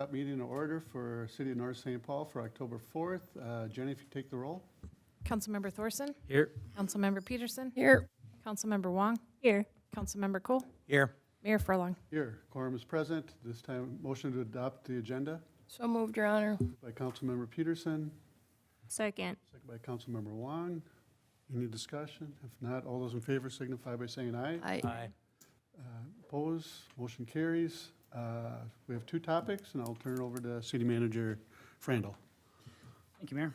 Meeting in order for City of North St. Paul for October 4th. Jenny, if you take the roll. Councilmember Thorson? Here. Councilmember Peterson? Here. Councilmember Wong? Here. Councilmember Cole? Here. Mayor Furlong? Here, quorum is present. This time, motion to adopt the agenda So moved, Your Honor. by Councilmember Peterson, Second. second by Councilmember Wong. Any discussion? If not, all those in favor signify by saying aye. Aye. Opposed, motion carries. We have two topics, and I'll turn it over to City Manager Frandl. Thank you, Mayor.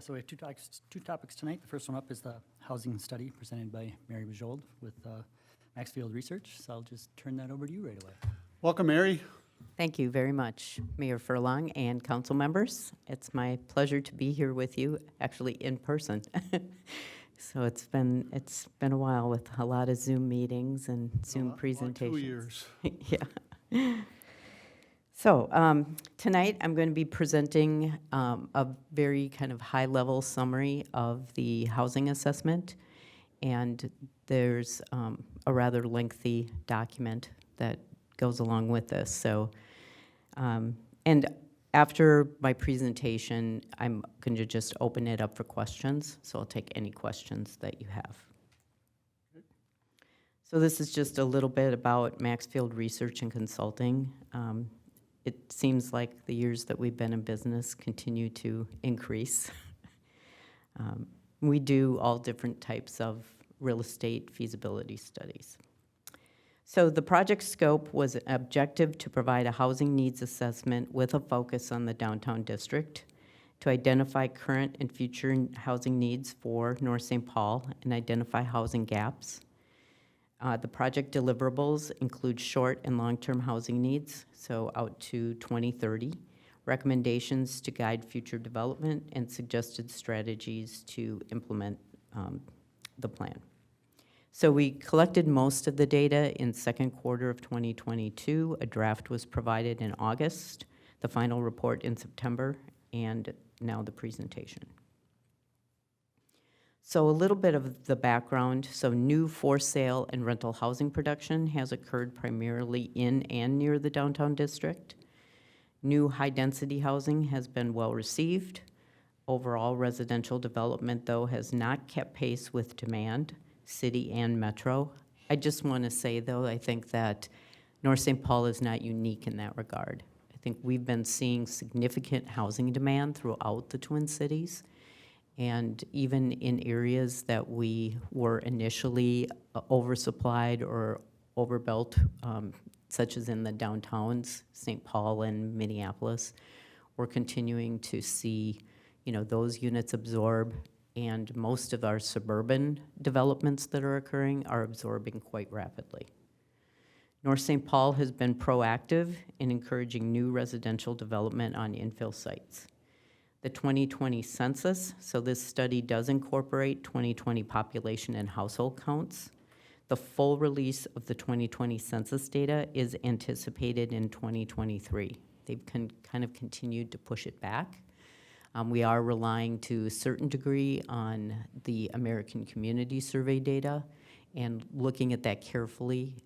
So we have two topics tonight. The first one up is the housing study presented by Mary Bujold with Maxfield Research. So I'll just turn that over to you right away. Welcome, Mary. Thank you very much, Mayor Furlong and council members. It's my pleasure to be here with you, actually in person. So it's been a while with a lot of Zoom meetings and Zoom presentations. 2 years. Yeah. So tonight I'm going to be presenting a very kind of high-level summary of the housing assessment, and there's a rather lengthy document that goes along with this. So, and after my presentation, I'm going to just open it up for questions. So I'll take any questions that you have. So this is just a little bit about Maxfield Research and Consulting. It seems like the years that we've been in business continue to increase. We do all different types of real estate feasibility studies. So the project scope was an objective to provide a housing needs assessment with a focus on the downtown district, to identify current and future housing needs for North St. Paul and identify housing gaps. The project deliverables include short and long-term housing needs, so out to 2030, recommendations to guide future development, and suggested strategies to implement the plan. So we collected most of the data in second quarter of 2022. A draft was provided in August, the final report in September, and now the presentation. So a little bit of the background. So new for sale and rental housing production has occurred primarily in and near the downtown district. New high-density housing has been well received. Overall residential development, though, has not kept pace with demand, city and metro. I just want to say, though, I think that North St. Paul is not unique in that regard. I think we've been seeing significant housing demand throughout the Twin Cities, and even in areas that we were initially oversupplied or overbuilt, such as in the downtowns, St. Paul and Minneapolis, we're continuing to see, those units absorb, and most of our suburban developments that are occurring are absorbing quite rapidly. North St. Paul has been proactive in encouraging new residential development on infill sites. The 2020 census, so this study does incorporate 2020 population and household counts. The full release of the 2020 census data is anticipated in 2023. They've kind of continued to push it back. We are relying to a certain degree on the American Community Survey data and looking at that carefully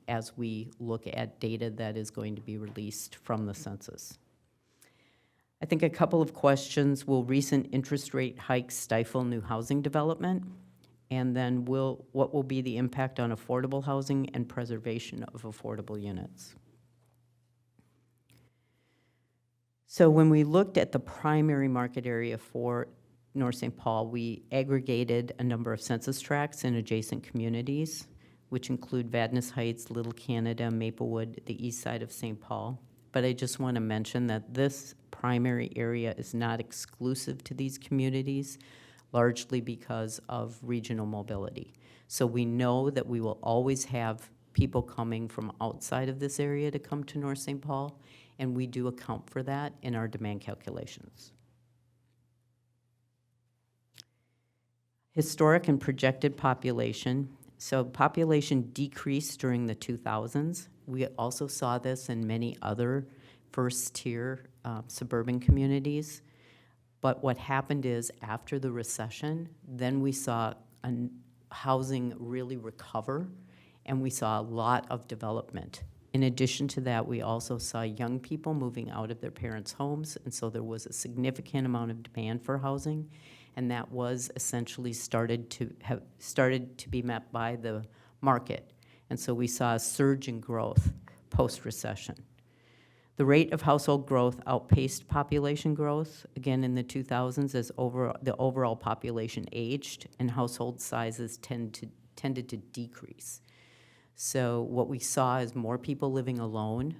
as we look at data that is going to be released from the census. I think a couple of questions: will recent interest rate hikes stifle new housing development? And then what will be the impact on affordable housing and preservation of affordable units? So when we looked at the primary market area for North St. Paul, we aggregated a number of census tracts in adjacent communities, which include Vadnais Heights, Little Canada, Maplewood, the east side of St. Paul. But I just want to mention that this primary area is not exclusive to these communities, largely because of regional mobility. So we know that we will always have people coming from outside of this area to come to North St. Paul, and we do account for that in our demand calculations. Historic and projected population. So population decreased during the 2000s. We also saw this in many other first-tier suburban communities. But what happened is, after the recession, then we saw housing really recover, and we saw a lot of development In addition to that, we also saw young people moving out of their parents' homes, and so there was a significant amount of demand for housing, and that was essentially started to be met by the market. And so we saw a surge in growth post-recession. The rate of household growth outpaced population growth, again in the 2000s, as the overall population aged and household sizes tended to decrease. So what we saw is more people living alone,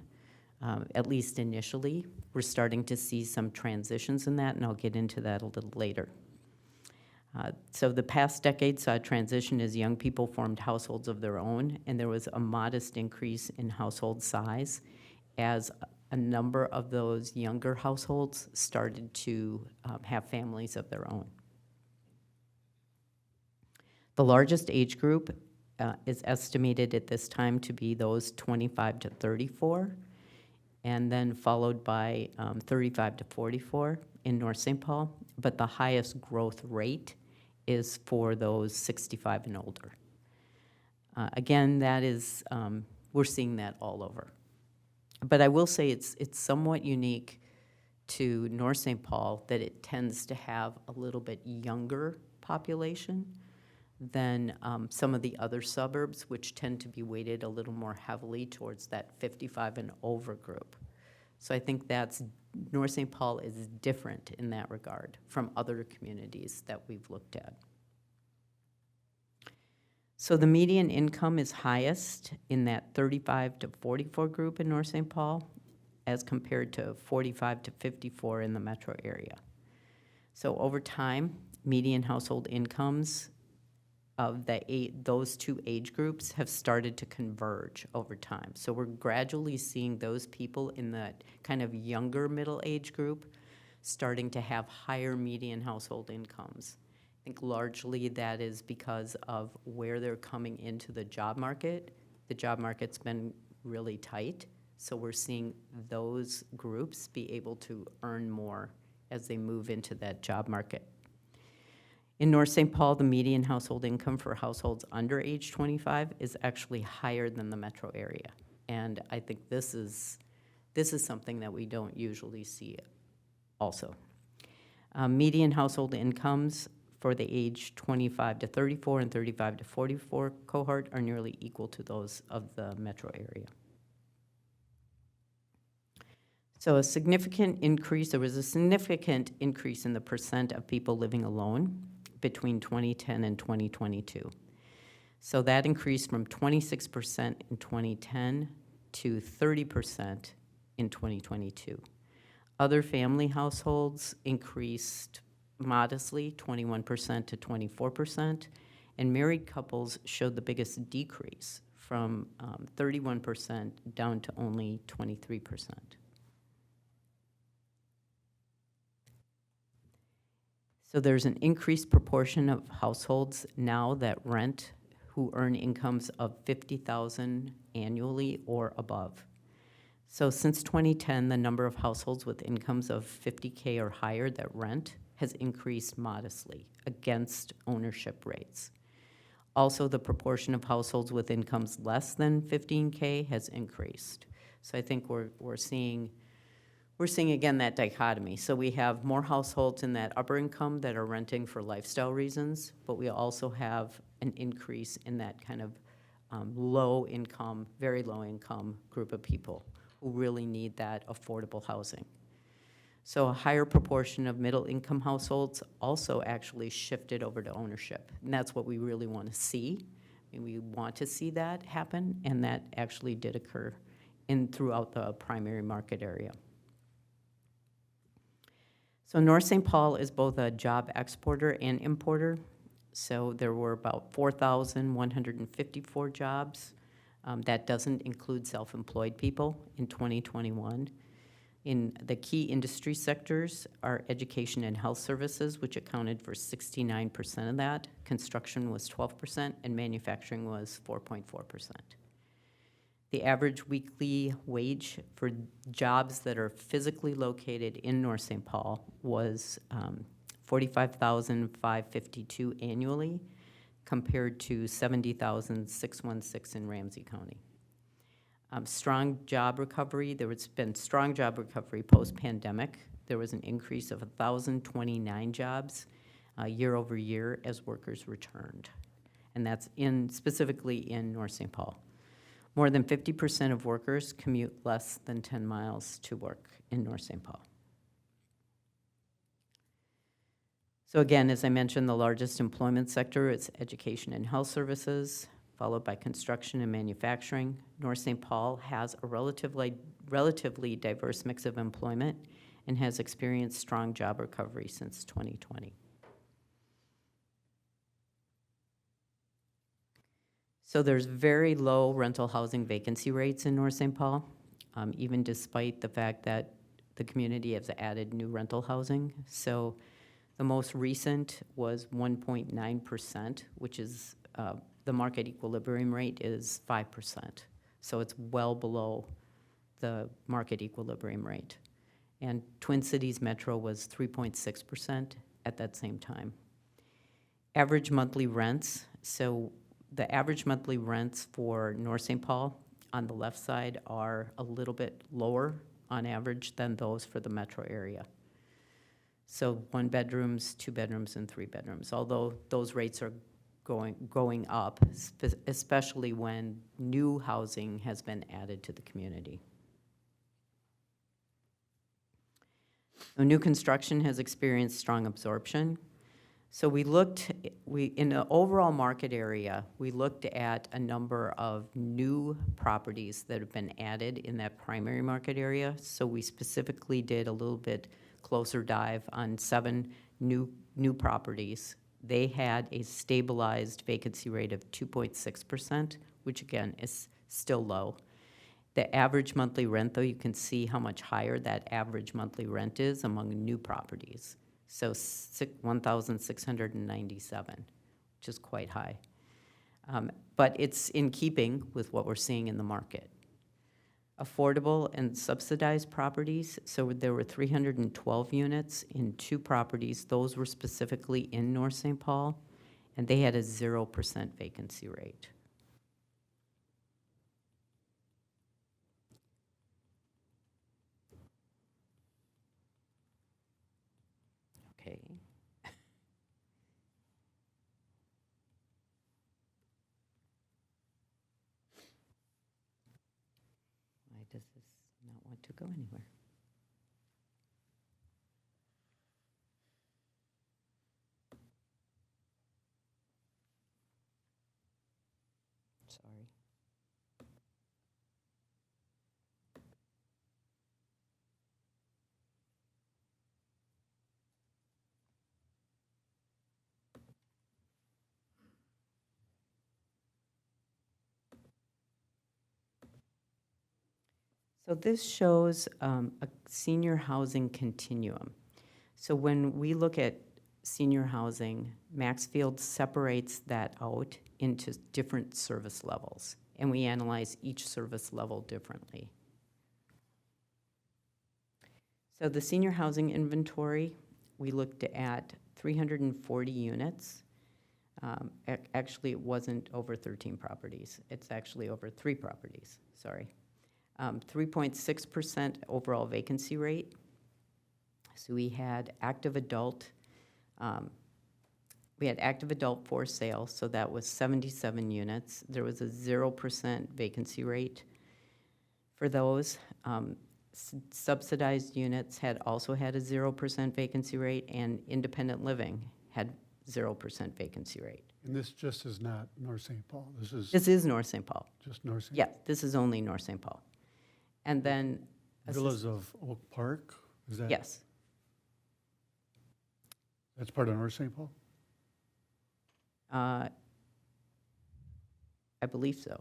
at least initially. We're starting to see some transitions in that, and I'll get into that a little later. So the past decade saw a transition as young people formed households of their own, and there was a modest increase in household size as a number of those younger households started to have families of their own. The largest age group is estimated at this time to be those 25 to 34, and then followed by 35 to 44 in North St. Paul, but the highest growth rate is for those 65 and older. Again, that is, we're seeing that all over. But I will say it's somewhat unique to North St. Paul that it tends to have a little bit younger population than some of the other suburbs, which tend to be weighted a little more heavily towards that 55 and over group. So I think North St. Paul is different in that regard from other communities that we've looked at. So the median income is highest in that 35 to 44 group in North St. Paul as compared to 45 to 54 in the metro area. So over time, median household incomes of those two age groups have started to converge over time. So we're gradually seeing those people in that kind of younger middle age group starting to have higher median household incomes. I think largely that is because of where they're coming into the job market. The job market's been really tight, so we're seeing those groups be able to earn more as they move into that job market. In North St. Paul, the median household income for households under age 25 is actually higher than the metro area. And I think this is something that we don't usually see also. Median household incomes for the age 25 to 34 and 35 to 44 cohort are nearly equal to those of the metro area. So there was a significant increase in the percent of people living alone between 2010 and 2022. So that increased from 26% in 2010 to 30% in 2022. Other family households increased modestly, 21% to 24%, and married couples showed the biggest decrease from 31% down to only 23%. So there's an increased proportion of households now that rent who earn incomes of $50,000 annually or above. So since 2010, the number of households with incomes of $50K or higher that rent has increased modestly against ownership rates. Also, the proportion of households with incomes less than $15K has increased. So I think we're seeing again that dichotomy. So we have more households in that upper income that are renting for lifestyle reasons, but we also have an increase in that kind of low income, very low income group of people who really need that affordable housing. So a higher proportion of middle income households also actually shifted over to ownership. And that's what we really want to see. And we want to see that happen, and that actually did occur throughout the primary market area. So North St. Paul is both a job exporter and importer. So there were about 4,154 jobs. That doesn't include self-employed people in 2021. In the key industry sectors are education and health services, which accounted for 69% of that. Construction was 12%, and manufacturing was 4.4%. The average weekly wage for jobs that are physically located in North St. Paul was $45,552 annually, compared to $70,616 in Ramsey County. Strong job recovery, there has been strong job recovery post-pandemic. There was an increase of 1,029 jobs year over year as workers returned. And that's specifically in North St. Paul. More than 50% of workers commute less than 10 miles to work in North St. Paul. So again, as I mentioned, the largest employment sector is education and health services, followed by construction and manufacturing. North St. Paul has a relatively diverse mix of employment and has experienced strong job recovery since 2020. So there's very low rental housing vacancy rates in North St. Paul, even despite the fact that the community has added new rental housing. So the most recent was 1.9%, which is the market equilibrium rate is 5%. So it's well below the market equilibrium rate. And Twin Cities Metro was 3.6% at that same time. Average monthly rents, so the average monthly rents for North St. Paul on the left side are a little bit lower on average than those for the metro area. So 1 bedrooms, 2 bedrooms, and 3 bedrooms, although those rates are going up, especially when new housing has been added to the community. So new construction has experienced strong absorption. So in the overall market area, we looked at a number of new properties that have been added in that primary market area. So we specifically did a little bit closer dive on 7 new properties. They had a stabilized vacancy rate of 2.6%, which again is still low. The average monthly rent, though, you can see how much higher that average monthly rent is among new properties. So 1,697, which is quite high. But it's in keeping with what we're seeing in the market. Affordable and subsidized properties, so there were 312 units in 2 properties. Those were specifically in North St. Paul, and they had a 0% vacancy rate. Okay. Why does this not want to go anywhere? Sorry. So this shows a senior housing continuum. So when we look at senior housing, Maxfield separates that out into different service levels, and we analyze each service level differently. So the senior housing inventory, we looked at 340 units. Actually, it wasn't over 13 properties. It's actually over 3 properties, sorry. 3.6% overall vacancy rate. So we had active adult for sale, so that was 77 units. There was a 0% vacancy rate for those. Subsidized units also had a 0% vacancy rate, and independent living had 0% vacancy rate. And this just is not North St. Paul. This is North St. Paul. just North St. Yeah, this is only North St. Paul. And then Villas of Oak Park, is that? yes. That's part of North St. Paul? I believe so.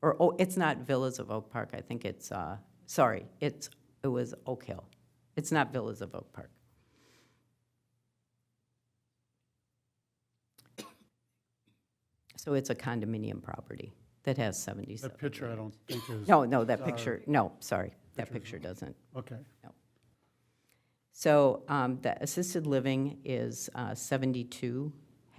Or, it's not Villas of Oak Park. I think it's, sorry, it was Oak Hill. It's not Villas of Oak Park. So it's a condominium property that has 77. That picture I don't think is. No, that sorry. picture, no, sorry, that Picture's picture wrong. doesn't. Okay. So the assisted living is 72,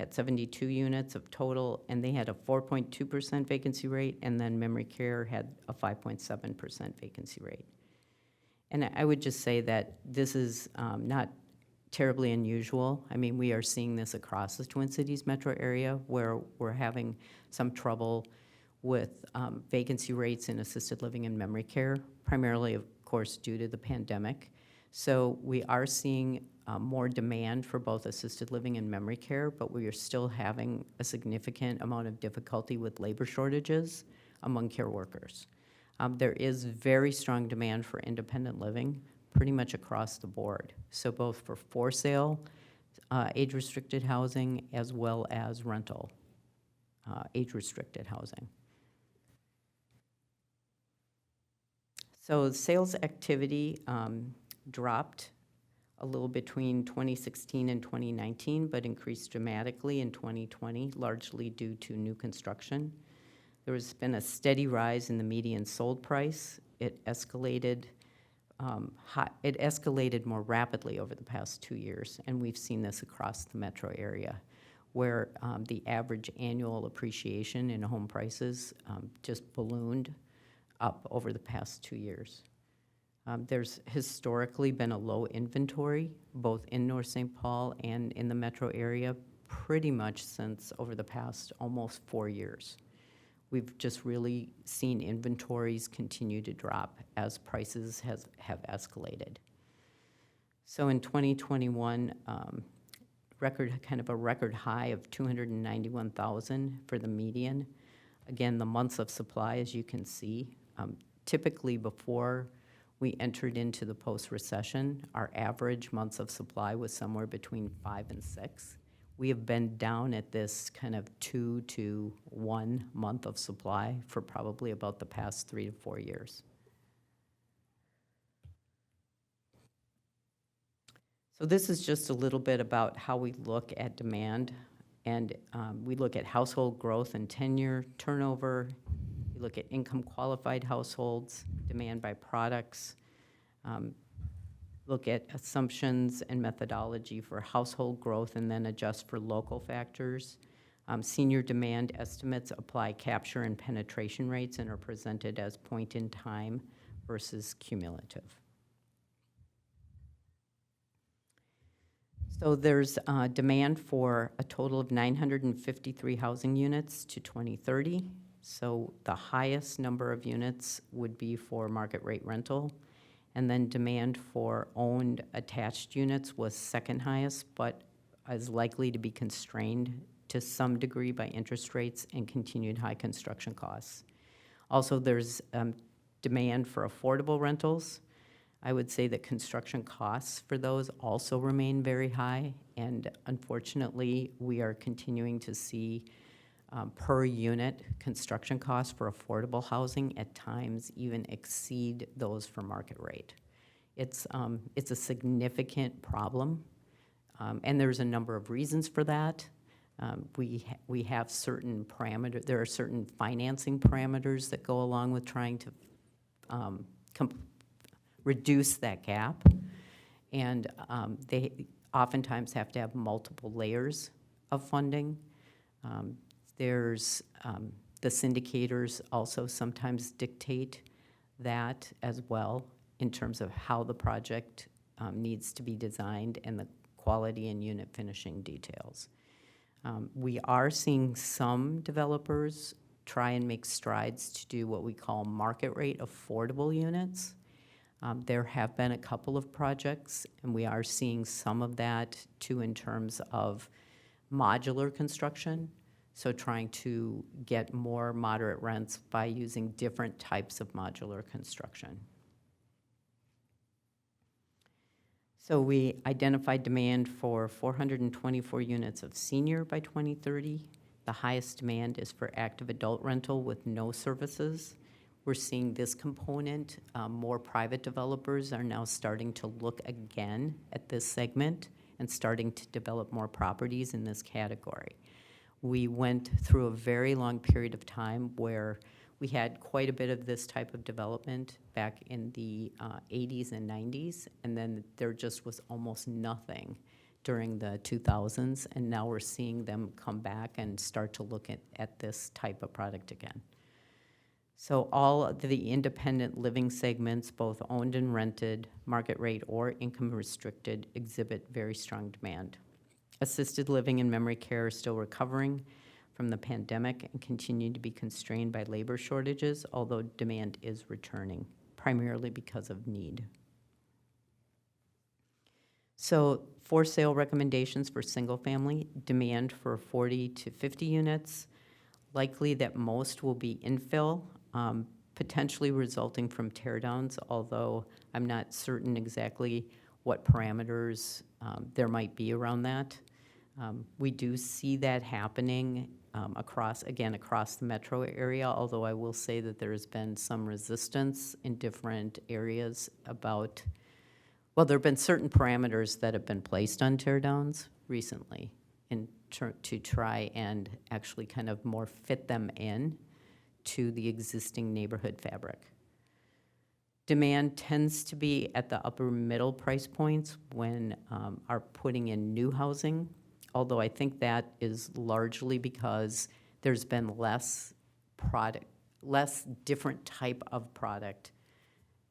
had 72 units of total, and they had a 4.2% vacancy rate, and then memory care had a 5.7% vacancy rate. And I would just say that this is not terribly unusual. I mean, we are seeing this across the Twin Cities metro area where we're having some trouble with vacancy rates in assisted living and memory care, primarily, of course, due to the pandemic. So we are seeing more demand for both assisted living and memory care, but we are still having a significant amount of difficulty with labor shortages among care workers. There is very strong demand for independent living pretty much across the board. So both for sale, age-restricted housing, as well as rental, age-restricted housing. So sales activity dropped a little between 2016 and 2019, but increased dramatically in 2020, largely due to new construction. There has been a steady rise in the median sold price. It escalated more rapidly over the past 2 years, and we've seen this across the metro area, where the average annual appreciation in home prices just ballooned up over the past 2 years. There's historically been a low inventory, both in North St. Paul and in the metro area, pretty much since over the past almost 4 years. We've just really seen inventories continue to drop as prices have escalated. So in 2021, a record high of 291,000 for the median. Again, the months of supply, as you can see, typically before we entered into the post-recession, our average months of supply was somewhere between 5 and 6. We have been down at this kind of 2 to 1 month of supply for probably about the past 3 to 4 years. So this is just a little bit about how we look at demand, and we look at household growth and tenure, turnover. We look at income qualified households, demand by products, look at assumptions and methodology for household growth, and then adjust for local factors. Senior demand estimates apply capture and penetration rates and are presented as point in time versus cumulative. So there's demand for a total of 953 housing units to 2030. So the highest number of units would be for market rate rental. And then demand for owned attached units was second highest, but is likely to be constrained to some degree by interest rates and continued high construction costs. Also, there's demand for affordable rentals. I would say that construction costs for those also remain very high, and unfortunately, we are continuing to see per unit construction costs for affordable housing at times even exceed those for market rate. It's a significant problem, and there's a number of reasons for that. We have certain parameters. There are certain financing parameters that go along with trying to reduce that gap, and they oftentimes have to have multiple layers of funding. There's the syndicators also sometimes dictate that as well in terms of how the project needs to be designed and the quality and unit finishing details. We are seeing some developers try and make strides to do what we call market rate affordable units. There have been a couple of projects, and we are seeing some of that too in terms of modular construction. So trying to get more moderate rents by using different types of modular construction. So we identified demand for 424 units of senior by 2030. The highest demand is for active adult rental with no services. We're seeing this component. More private developers are now starting to look again at this segment and starting to develop more properties in this category. We went through a very long period of time where we had quite a bit of this type of development back in the 80s and 90s, and then there just was almost nothing during the 2000s, and now we're seeing them come back and start to look at this type of product again. So all of the independent living segments, both owned and rented, market rate or income restricted, exhibit very strong demand. Assisted living and memory care are still recovering from the pandemic and continue to be constrained by labor shortages, although demand is returning, primarily because of need. So for sale recommendations for single family, demand for 40 to 50 units, likely that most will be infill, potentially resulting from tear downs, although I'm not certain exactly what parameters there might be around that. We do see that happening across the metro area, although I will say that there has been some resistance in different areas about, well, there have been certain parameters that have been placed on tear downs recently to try and actually kind of more fit them in to the existing neighborhood fabric. Demand tends to be at the upper middle price points when are putting in new housing, although I think that is largely because there's been less different type of product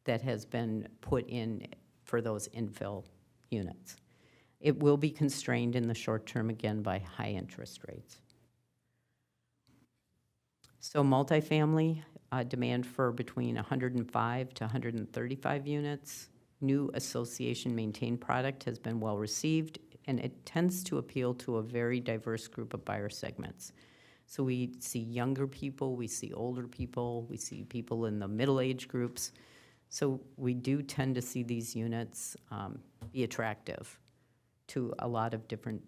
that has been put in for those infill units. It will be constrained in the short term, again, by high interest rates. So multifamily, demand for between 105 to 135 units. New association maintained product has been well received, and it tends to appeal to a very diverse group of buyer segments. So we see younger people, we see older people, we see people in the middle age groups. So we do tend to see these units be attractive to a lot of different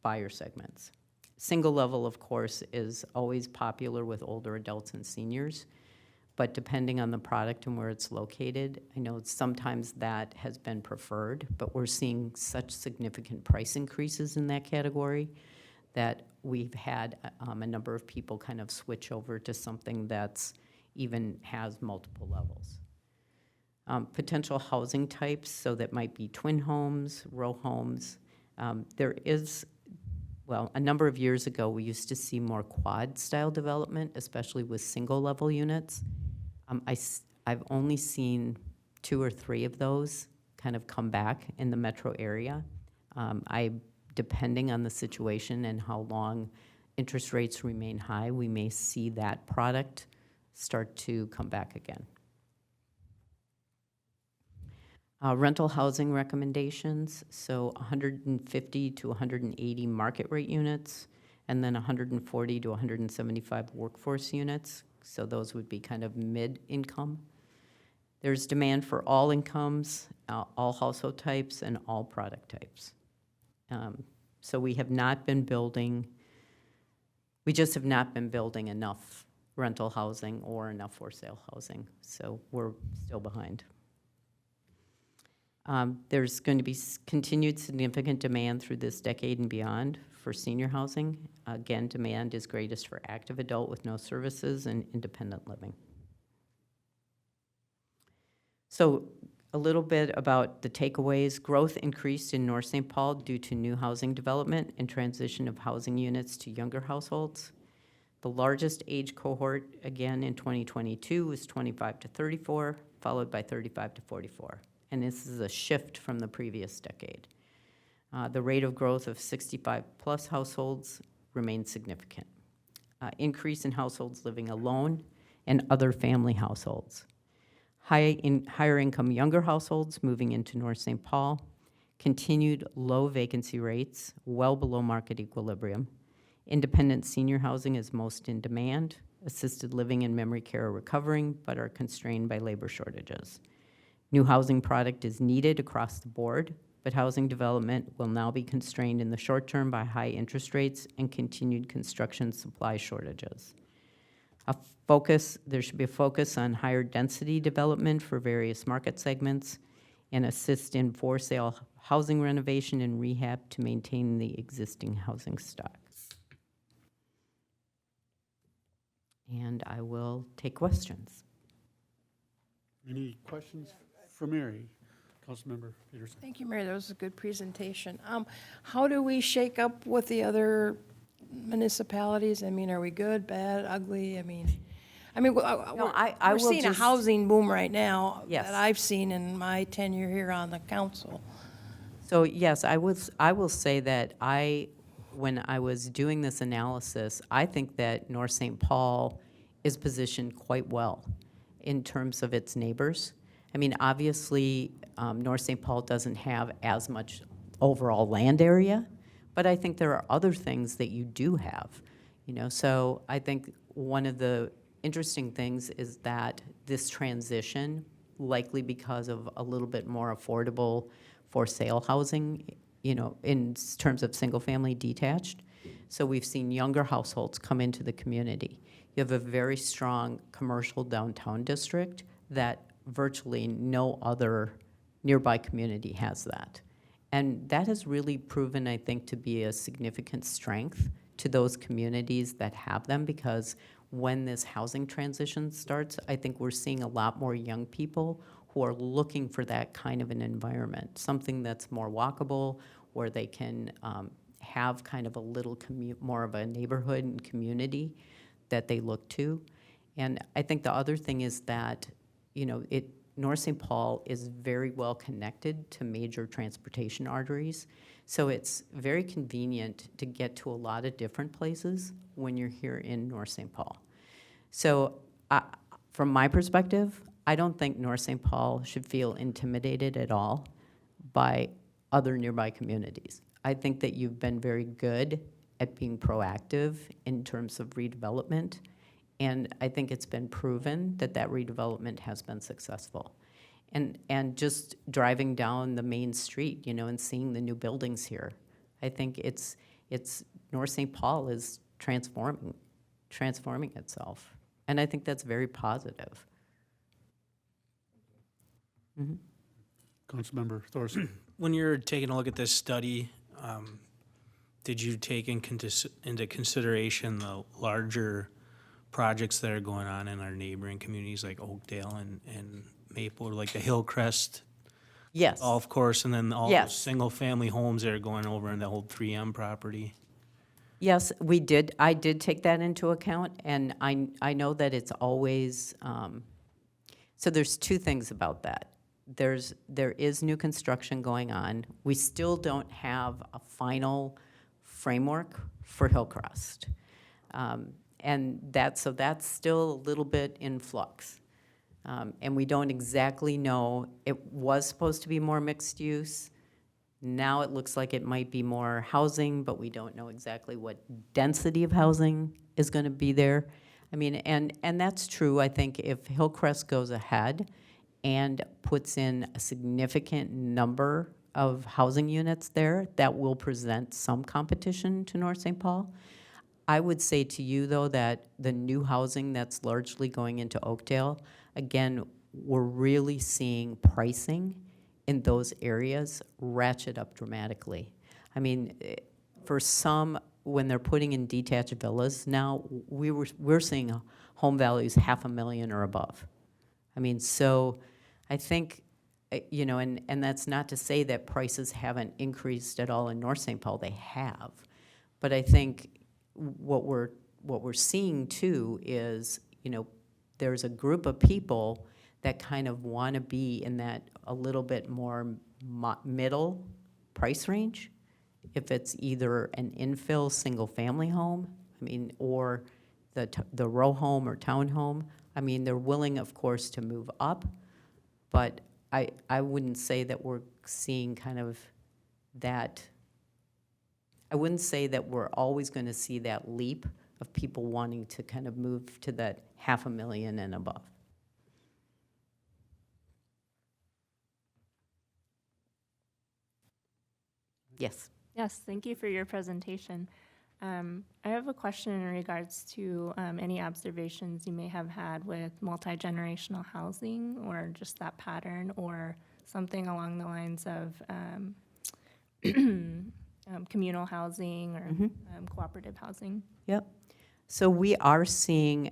buyer segments. Single level, of course, is always popular with older adults and seniors, but depending on the product and where it's located, I know sometimes that has been preferred, but we're seeing such significant price increases in that category that we've had a number of people kind of switch over to something that's even has multiple levels. Potential housing types, so that might be twin homes, row homes. There is, well, a number of years ago, we used to see more quad-style development, especially with single-level units. I've only seen 2 or 3 of those kind of come back in the metro area. Depending on the situation and how long interest rates remain high, we may see that product start to come back again. Rental housing recommendations, so 150 to 180 market rate units, and then 140 to 175 workforce units. So those would be kind of mid-income. There's demand for all incomes, all household types, and all product types. So we have not been building, we just have not been building enough rental housing or enough for sale housing. So we're still behind. There's going to be continued significant demand through this decade and beyond for senior housing. Again, demand is greatest for active adult with no services and independent living. So a little bit about the takeaways. Growth increased in North St. Paul due to new housing development and transition of housing units to younger households. The largest age cohort, again, in 2022 was 25 to 34, followed by 35 to 44. And this is a shift from the previous decade. The rate of growth of 65-plus households remains significant. Increase in households living alone and other family households. Higher income younger households moving into North St. Paul. Continued low vacancy rates, well below market equilibrium. Independent senior housing is most in demand. Assisted living and memory care are recovering, but are constrained by labor shortages. New housing product is needed across the board, but housing development will now be constrained in the short term by high interest rates and continued construction supply shortages. There should be a focus on higher density development for various market segments and assist in for sale housing renovation and rehab to maintain the existing housing stock. And I will take questions. Any questions for Mary? Councilmember Peterson. Thank you, Mayor. That was a good presentation. How do we shake up with the other municipalities? I mean, are we good, bad, ugly? I mean, I we're will seeing a just- housing boom right now Yes. that I've seen in my tenure here on the council. So yes, I will say that when I was doing this analysis, I think that North St. Paul is positioned quite well in terms of its neighbors. I mean, obviously, North St. Paul doesn't have as much overall land area, but I think there are other things that you do have, So I think one of the interesting things is that this transition, likely because of a little bit more affordable for sale housing, in terms of single-family detached. So we've seen younger households come into the community. You have a very strong commercial downtown district that virtually no other nearby community has that. And that has really proven, I think, to be a significant strength to those communities that have them, because when this housing transition starts, I think we're seeing a lot more young people who are looking for that kind of an environment, something that's more walkable, where they can have kind of a little more of a neighborhood and community that they look to. And I think the other thing is that, North St. Paul is very well connected to major transportation arteries. So it's very convenient to get to a lot of different places when you're here in North St. Paul. So from my perspective, I don't think North St. Paul should feel intimidated at all by other nearby communities. I think that you've been very good at being proactive in terms of redevelopment, and I think it's been proven that that redevelopment has been successful. And just driving down the main street, and seeing the new buildings here, I think it's North St. Paul is transforming itself, and I think that's very positive. Mm-hmm. Councilmember Thorson. When you're taking a look at this study, did you take into consideration the larger projects that are going on in our neighboring communities like Oakdale and Maple, like the Hillcrest Yes. golf course, and then all Yes. those single-family homes that are going over in the whole 3M property? Yes, we did. I did take that into account, and I know that it's always, so there's two things about that. There is new construction going on. We still don't have a final framework for Hillcrest. And that's still a little bit in flux. And we don't exactly know. It was supposed to be more mixed use. Now it looks like it might be more housing, but we don't know exactly what density of housing is going to be there. I mean, and that's true. I think if Hillcrest goes ahead and puts in a significant number of housing units there, that will present some competition to North St. Paul. I would say to you, though, that the new housing that's largely going into Oakdale, again, we're really seeing pricing in those areas ratchet up dramatically. I mean, for some, when they're putting in detached villas now, we're seeing home values $500,000 or above. I mean, so I think, and that's not to say that prices haven't increased at all in North St. Paul. They have, but I think what we're seeing too is, there's a group of people that kind of want to be in that a little bit more middle price range. If it's either an infill single-family home, or the row home or townhome, they're willing, of course, to move up, but I wouldn't say that we're seeing kind of that. I wouldn't say that we're always going to see that leap of people wanting to kind of move to that $500,000 and above. Yes. Yes, thank you for your presentation. I have a question in regards to any observations you may have had with multi-generational housing, or just that pattern, or something along the lines of communal housing or cooperative housing. Yep. So we are seeing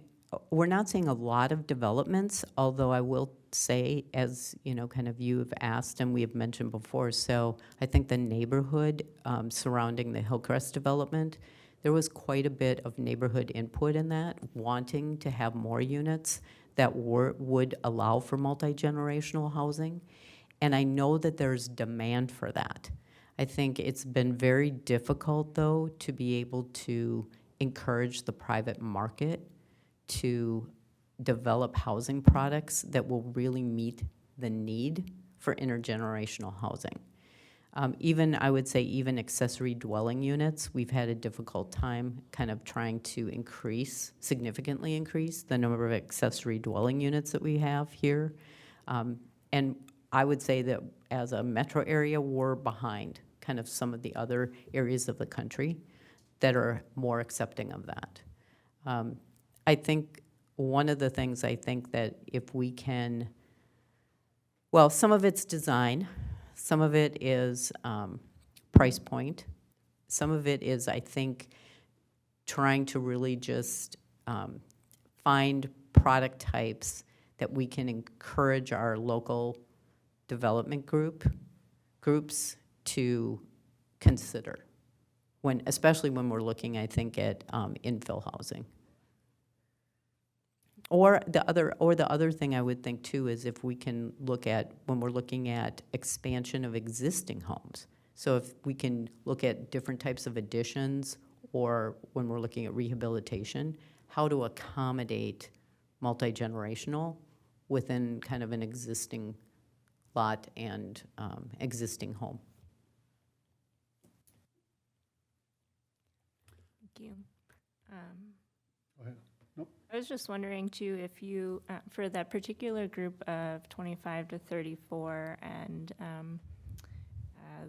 we're not seeing a lot of developments, although I will say, as you know, kind of you have asked and we have mentioned before, so I think the neighborhood surrounding the Hillcrest development, there was quite a bit of neighborhood input in that, wanting to have more units that would allow for multi-generational housing. And I know that there's demand for that. I think it's been very difficult, though, to be able to encourage the private market to develop housing products that will really meet the need for intergenerational housing. Even, I would say, even accessory dwelling units, we've had a difficult time kind of trying to significantly increase the number of accessory dwelling units that we have here. And I would say that as a metro area, we're behind kind of some of the other areas of the country that are more accepting of that. I think one of the things I think that if we can, well, some of it's design, some of it is price point, some of it is, I think, trying to really just find product types that we can encourage our local development groups to consider, especially when we're looking, I think, at infill housing. Or the other thing I would think too is if we can look at, when we're looking at expansion of existing homes. So if we can look at different types of additions, or when we're looking at rehabilitation, how to accommodate multi-generational within kind of an existing lot and existing home. Thank you. Go ahead. Nope. I was just wondering too, if you, for that particular group of 25 to 34 and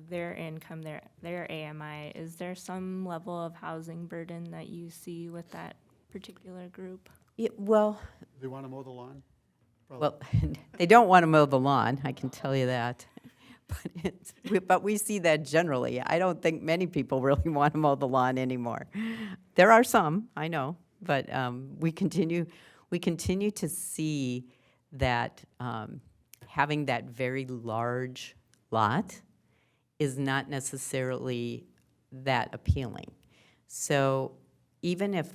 their income, their AMI, is there some level of housing burden that you see with that particular group? Well, They want to mow the lawn? Probably. well, they don't want to mow the lawn, I can tell you that. But we see that generally. I don't think many people really want to mow the lawn anymore. There are some, I know, but we continue to see that having that very large lot is not necessarily that appealing. So even if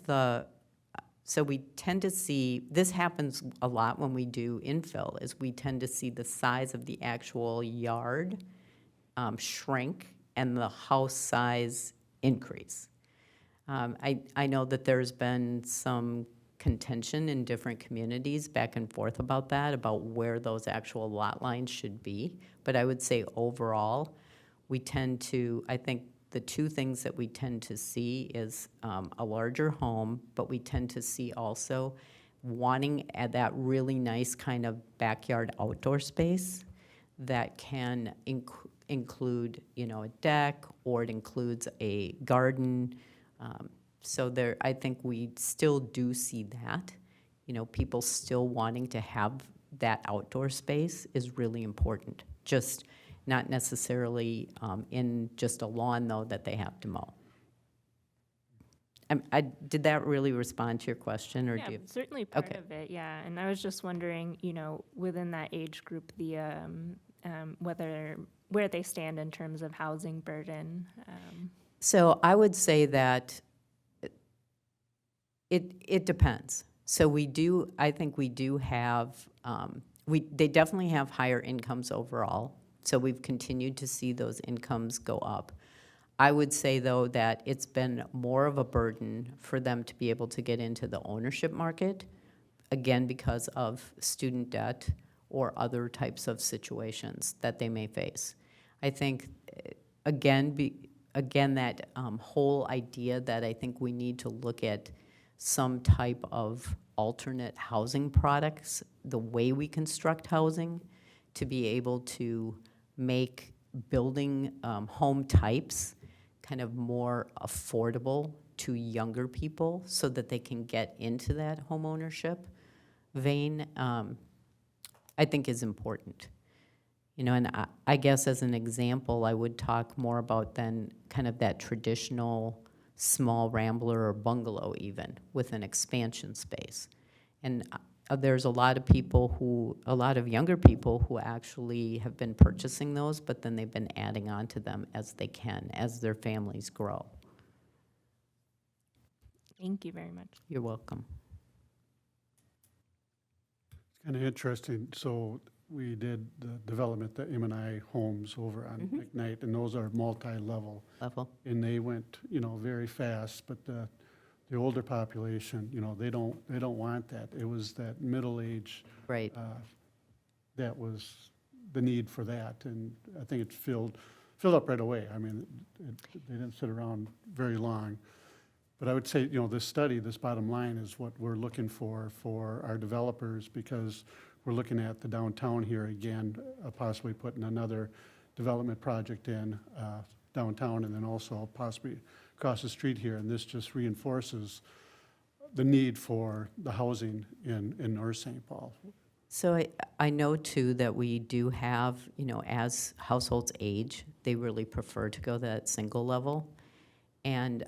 so we tend to see, this happens a lot when we do infill, is we tend to see the size of the actual yard shrink and the house size increase. I know that there's been some contention in different communities back and forth about that, about where those actual lot lines should be. But I would say overall, we tend to, I think the two things that we tend to see is a larger home, but we tend to see also wanting at that really nice kind of backyard outdoor space that can include, you know, a deck, or it includes a garden. So there, I think we still do see that. You know, people still wanting to have that outdoor space is really important. Just not necessarily in just a lawn, though, that they have to mow. Did that really respond to your question, or Yeah, do you? certainly part Okay. of it, yeah. And I was just wondering, you know, within that age group, the where they stand in terms of housing burden. So I would say that it depends. So I think we do have, they definitely have higher incomes overall. So we've continued to see those incomes go up. I would say, though, that it's been more of a burden for them to be able to get into the ownership market, again, because of student debt or other types of situations that they may face. I think, again, that whole idea that I think we need to look at some type of alternate housing products, the way we construct housing, to be able to make building home types kind of more affordable to younger people so that they can get into that home ownership vein, I think is important. You know, and I guess as an example, I would talk more about then kind of that traditional small rambler or bungalow even with an expansion space. And there's a lot of younger people who actually have been purchasing those, but then they've been adding on to them as they can, as their families grow. Thank you very much. You're welcome. It's kind of interesting. So we did the development, the M&I homes over on McKnight, and those are multi-level. Level? And they went, very fast, but the older population, they don't want that. It was that middle age Right. that was the need for that, and I think it filled up right away. I mean, they didn't sit around very long. But I would say, this study, this bottom line is what we're looking for our developers, because we're looking at the downtown here again, possibly putting another development project in downtown, and then also possibly across the street here, and this just reinforces the need for the housing in North St. Paul. So I know too that we do have, as households age, they really prefer to go that single level. And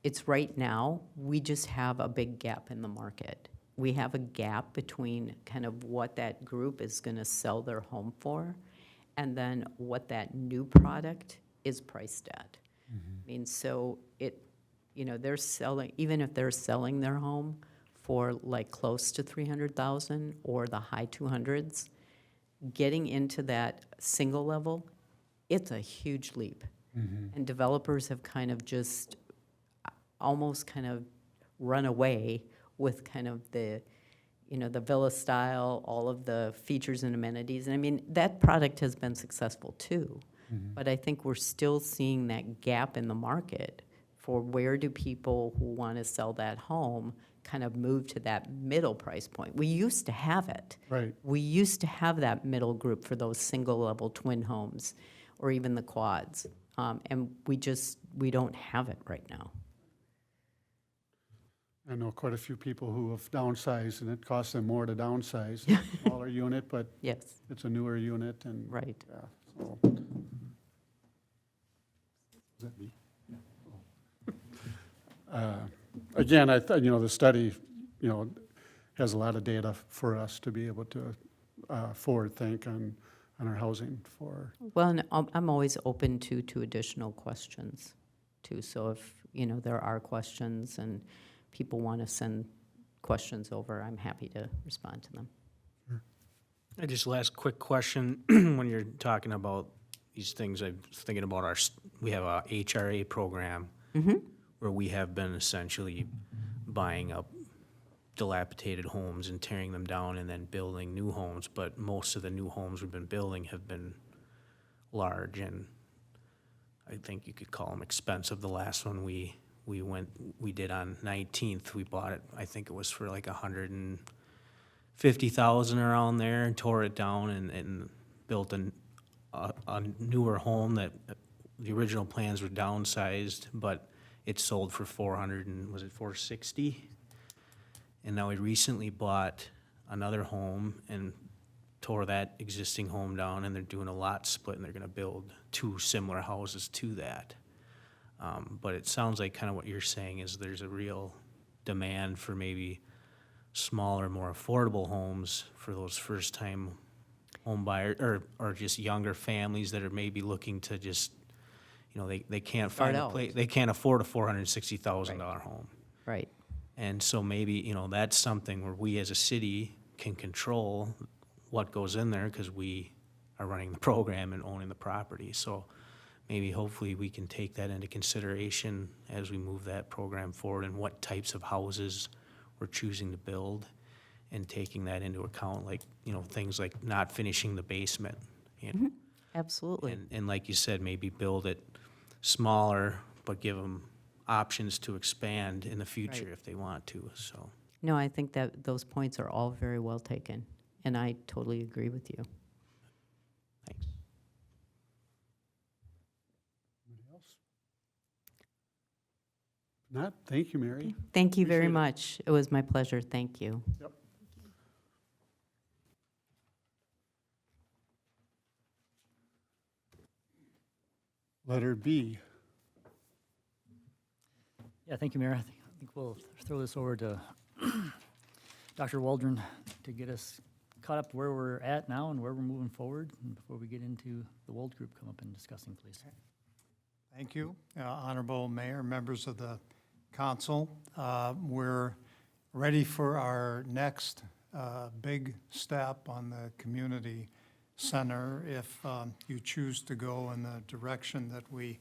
it's right now, we just have a big gap in the market. We have a gap between kind of what that group is gonna sell their home for and then what that new product is priced at. I mean, so they're selling, even if they're selling their home for like close to 300,000 or the high 200s, getting into that single level, it's a huge leap. And developers have kind of just almost kind of run away with kind of the villa style, all of the features and amenities. And I mean, that product has been successful too. But I think we're still seeing that gap in the market for where do people who want to sell that home kind of move to that middle price point. We used to have it. Right. We used to have that middle group for those single-level twin homes or even the quads. And we don't have it right now. I know quite a few people who have downsized, and it costs them more to downsize. Smaller unit, but Yes, it's a newer unit, and right. yeah, so. Is that me? Again, the study, has a lot of data for us to be able to forward think on our housing for. Well, and I'm always open to additional questions too. So if, there are questions and people want to send questions over, I'm happy to respond to them. I just last quick question, when you're talking about these things, I was thinking about we have a HRA program where we have been essentially buying up dilapidated homes and tearing them down and then building new homes, but most of the new homes we've been building have been large, and I think you could call them expensive. The last one we did on 19th, we bought it, I think it was for like $150,000 around there, and tore it down and built a newer home that the original plans were downsized, but it sold for $460,000. And now we recently bought another home and tore that existing home down, and they're doing a lot split, and they're gonna build 2 similar houses to that. But it sounds like kind of what you're saying is there's a real demand for maybe smaller, more affordable homes for those first-time home buyers, or just younger families that are maybe looking to just, they can't Start find a out. place, they can't afford a $460,000 home. Right. And so maybe, that's something where we as a city can control what goes in there, because we are running the program and owning the property. So maybe hopefully we can take that into consideration as we move that program forward, and what types of houses we're choosing to build, and taking that into account, like, things like not finishing the basement. Absolutely. And like you said, maybe build it smaller, but give them options to expand in the future Right. if they want to, so. No, I think that those points are all very well taken, and I totally agree with you. Thanks. Anybody else? If not, thank you, Mary. Thank you very Appreciate it. much. It was my pleasure. Thank you. Yep. Letter B. Yeah, thank you, Mayor. I think we'll throw this over to Dr. Waldron to get us caught up where we're at now and where we're moving forward. And before we get into the Wold Group come up and discussing, please. Thank you, Honorable Mayor, members of the council. We're ready for our next big step on the community center if you choose to go in the direction that we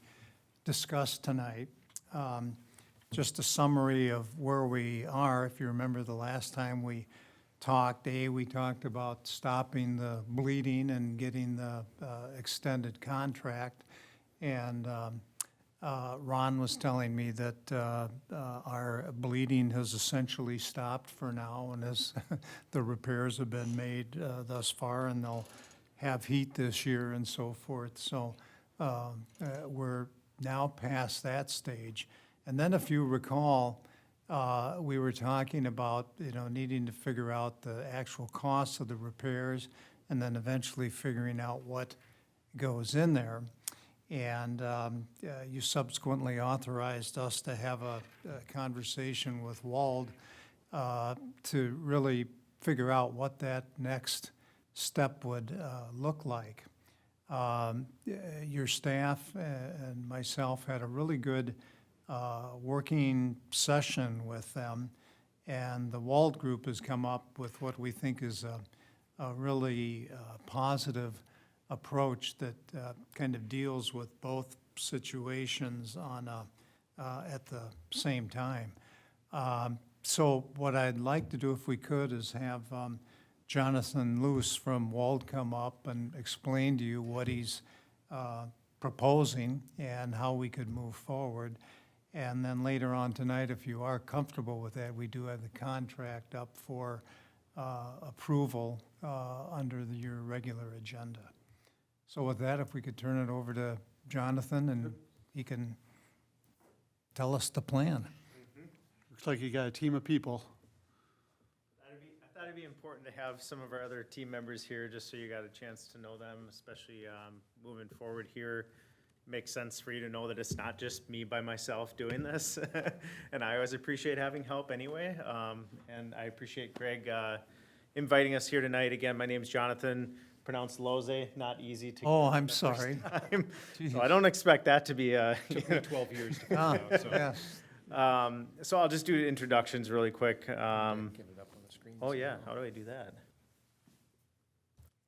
discussed tonight. Just a summary of where we are. If you remember the last time we talked, we talked about stopping the bleeding and getting the extended contract. And Ron was telling me that our bleeding has essentially stopped for now, and as the repairs have been made thus far, and they'll have heat this year and so forth. So we're now past that stage. And then if you recall, we were talking about, needing to figure out the actual costs of the repairs and then eventually figuring out what goes in there. And you subsequently authorized us to have a conversation with Wald to really figure out what that next step would look like. Your staff and myself had a really good working session with them, and the Wald Group has come up with what we think is a really positive approach that kind of deals with both situations at the same time. So what I'd like to do, if we could, is have Jonathan Luce from Wald come up and explain to you what he's proposing and how we could move forward. And then later on tonight, if you are comfortable with that, we do have the contract up for approval under your regular agenda. So with that, if we could turn it over to Jonathan and he can tell us the plan. Looks like you got a team of people. I thought it'd be important to have some of our other team members here, just so you got a chance to know them, especially moving forward here. Makes sense for you to know that it's not just me by myself doing this. And I always appreciate having help anyway. And I appreciate Greg inviting us here tonight. Again, my name's Jonathan, pronounced Loze, not easy to. Oh, get I'm the first sorry. time. So I don't expect that to be Took me 12 years to figure out, so. Yes. So I'll just do introductions really quick. Get it up on the screen. Oh yeah, how do I do that?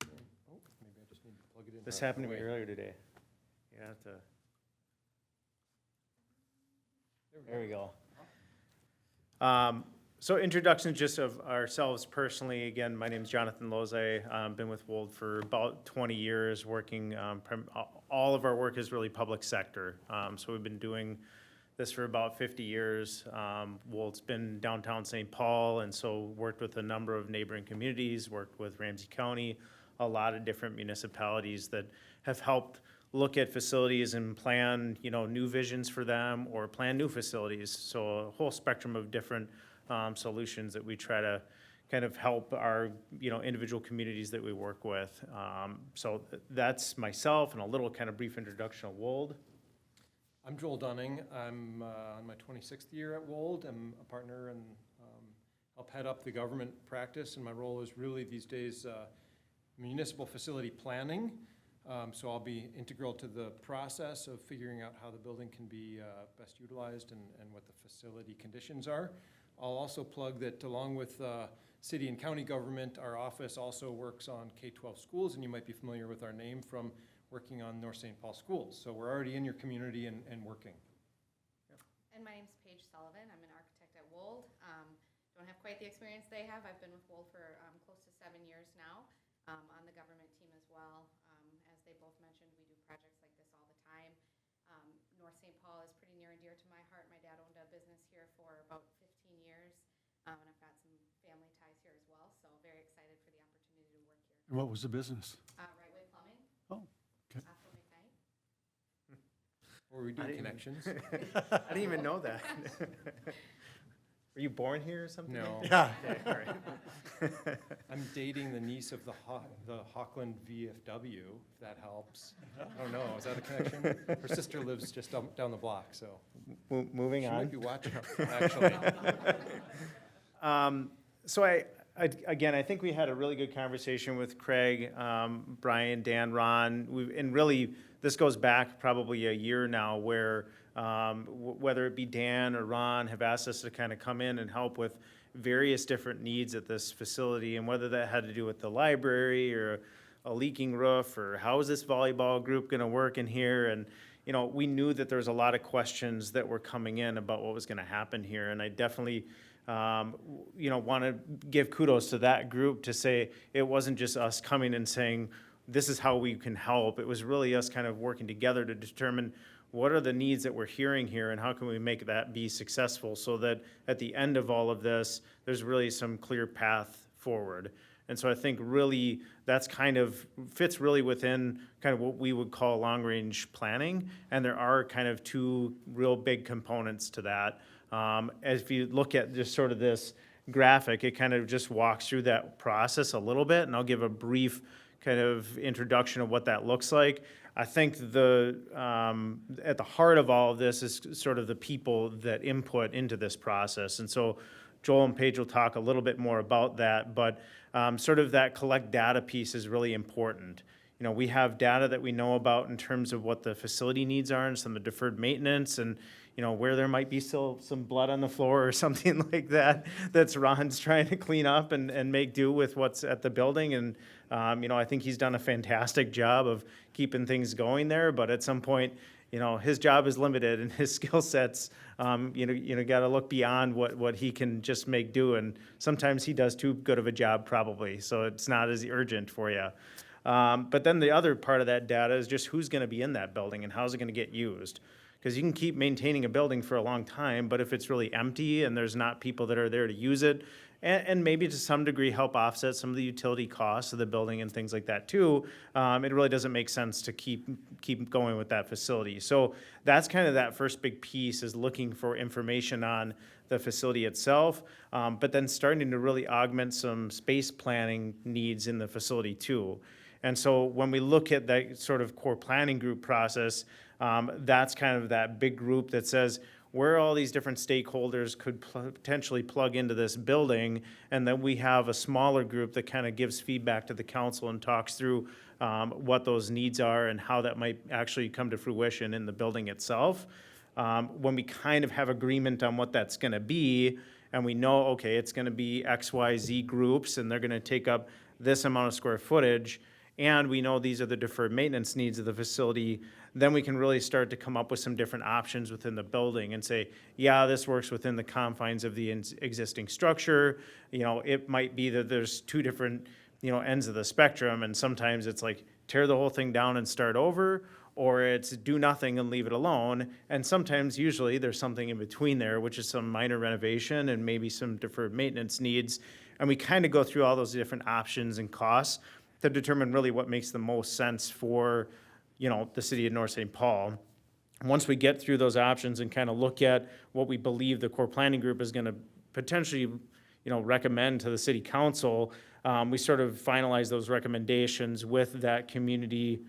Oh, maybe I just need to plug it in. This right happened to me away. earlier today. You have to. There we go. So introduction just of ourselves personally. Again, my name is Jonathan Loze. Been with Wold for about 20 years, working, all of our work is really public sector. So we've been doing this for about 50 years. Wold's been downtown St. Paul, and so worked with a number of neighboring communities, worked with Ramsey County, a lot of different municipalities that have helped look at facilities and plan, new visions for them or plan new facilities. So a whole spectrum of different solutions that we try to kind of help our, individual communities that we work with. So that's myself and a little kind of brief introduction of Wold. I'm Joel Dunning. I'm on my 26th year at Wold. I'm a partner and help head up the government practice, and my role is really these days municipal facility planning. So I'll be integral to the process of figuring out how the building can be best utilized and what the facility conditions are. I'll also plug that along with city and county government, our office also works on K-12 schools, and you might be familiar with our name from working on North St. Paul schools. So we're already in your community and working. And my name's Paige Sullivan. I'm an architect at Wold. Don't have quite the experience they have. I've been with Wold for close to 7 years now, on the government team as well. As they both mentioned, we do projects like this all the time. North St. Paul is pretty near and dear to my heart. My dad owned a business here for about 15 years, and I've got some family ties here as well, so very excited for the opportunity to work here. And what was the business? Right Way Plumbing. Oh, okay. After McKnight. Or we do connections. I didn't even know that. Were you born here or something? No. Yeah. Okay, all right. I'm dating the niece of the Hockland VFW, if that helps. I don't know, is that a connection? Her sister lives just down the block, so. Moving She on. might be watching, actually. So Again, I think we had a really good conversation with Craig, Brian, Dan, Ron. And really, this goes back probably a year now where whether it be Dan or Ron have asked us to kind of come in and help with various different needs at this facility, and whether that had to do with the library or a leaking roof, or how is this volleyball group going to work in here? And, you know, we knew that there was a lot of questions that were coming in about what was going to happen here. And I definitely, you know, want to give kudos to that group to say it wasn't just us coming and saying, this is how we can help. It was really us kind of working together to determine what are the needs that we're hearing here and how can we make that be successful so that at the end of all of this, there's really some clear path forward. And so I think really that's kind of fits really within kind of what we would call long-range planning. And there are kind of two real big components to that. As if you look at just sort of this graphic, it kind of just walks through that process a little bit. And I'll give a brief kind of introduction of what that looks like. I think at the heart of all of this is sort of the people that input into this process. And so Joel and Paige will talk a little bit more about that, but sort of that collect data piece is really important. You know, we have data that we know about in terms of what the facility needs are and some of the deferred maintenance and, you know, where there might be still some blood on the floor or something like that, that's Ron's trying to clean up and make do with what's at the building. And, you know, I think he's done a fantastic job of keeping things going there, but at some point, you know, his job is limited and his skill sets, you know, got to look beyond what he can just make do. And sometimes he does too good of a job probably, so it's not as urgent for you. But then the other part of that data is just who's going to be in that building and how's it going to get used. Because you can keep maintaining a building for a long time, but if it's really empty and there's not people that are there to use it, and maybe to some degree help offset some of the utility costs of the building and things like that too, it really doesn't make sense to keep going with that facility. So that's kind of that first big piece, is looking for information on the facility itself, but then starting to really augment some space planning needs in the facility too. And so when we look at that sort of core planning group process, that's kind of that big group that says where all these different stakeholders could potentially plug into this building, and then we have a smaller group that kind of gives feedback to the council and talks through what those needs are and how that might actually come to fruition in the building itself. When we kind of have agreement on what that's going to be, and we know, okay, it's going to be X, Y, Z groups, and they're going to take up this amount of square footage, and we know these are the deferred maintenance needs of the facility, then we can really start to come up with some different options within the building and say, yeah, this works within the confines of the existing structure. You know, it might be that there's two different, you know, ends of the spectrum, and sometimes it's like tear the whole thing down and start over, or it's do nothing and leave it alone. And sometimes, usually, there's something in between there, which is some minor renovation and maybe some deferred maintenance needs. And we kind of go through all those different options and costs to determine really what makes the most sense for, you know, the city of North St. Paul. Once we get through those options and kind of look at what we believe the core planning group is going to potentially, you know, recommend to the city council, we sort of finalize those recommendations with that community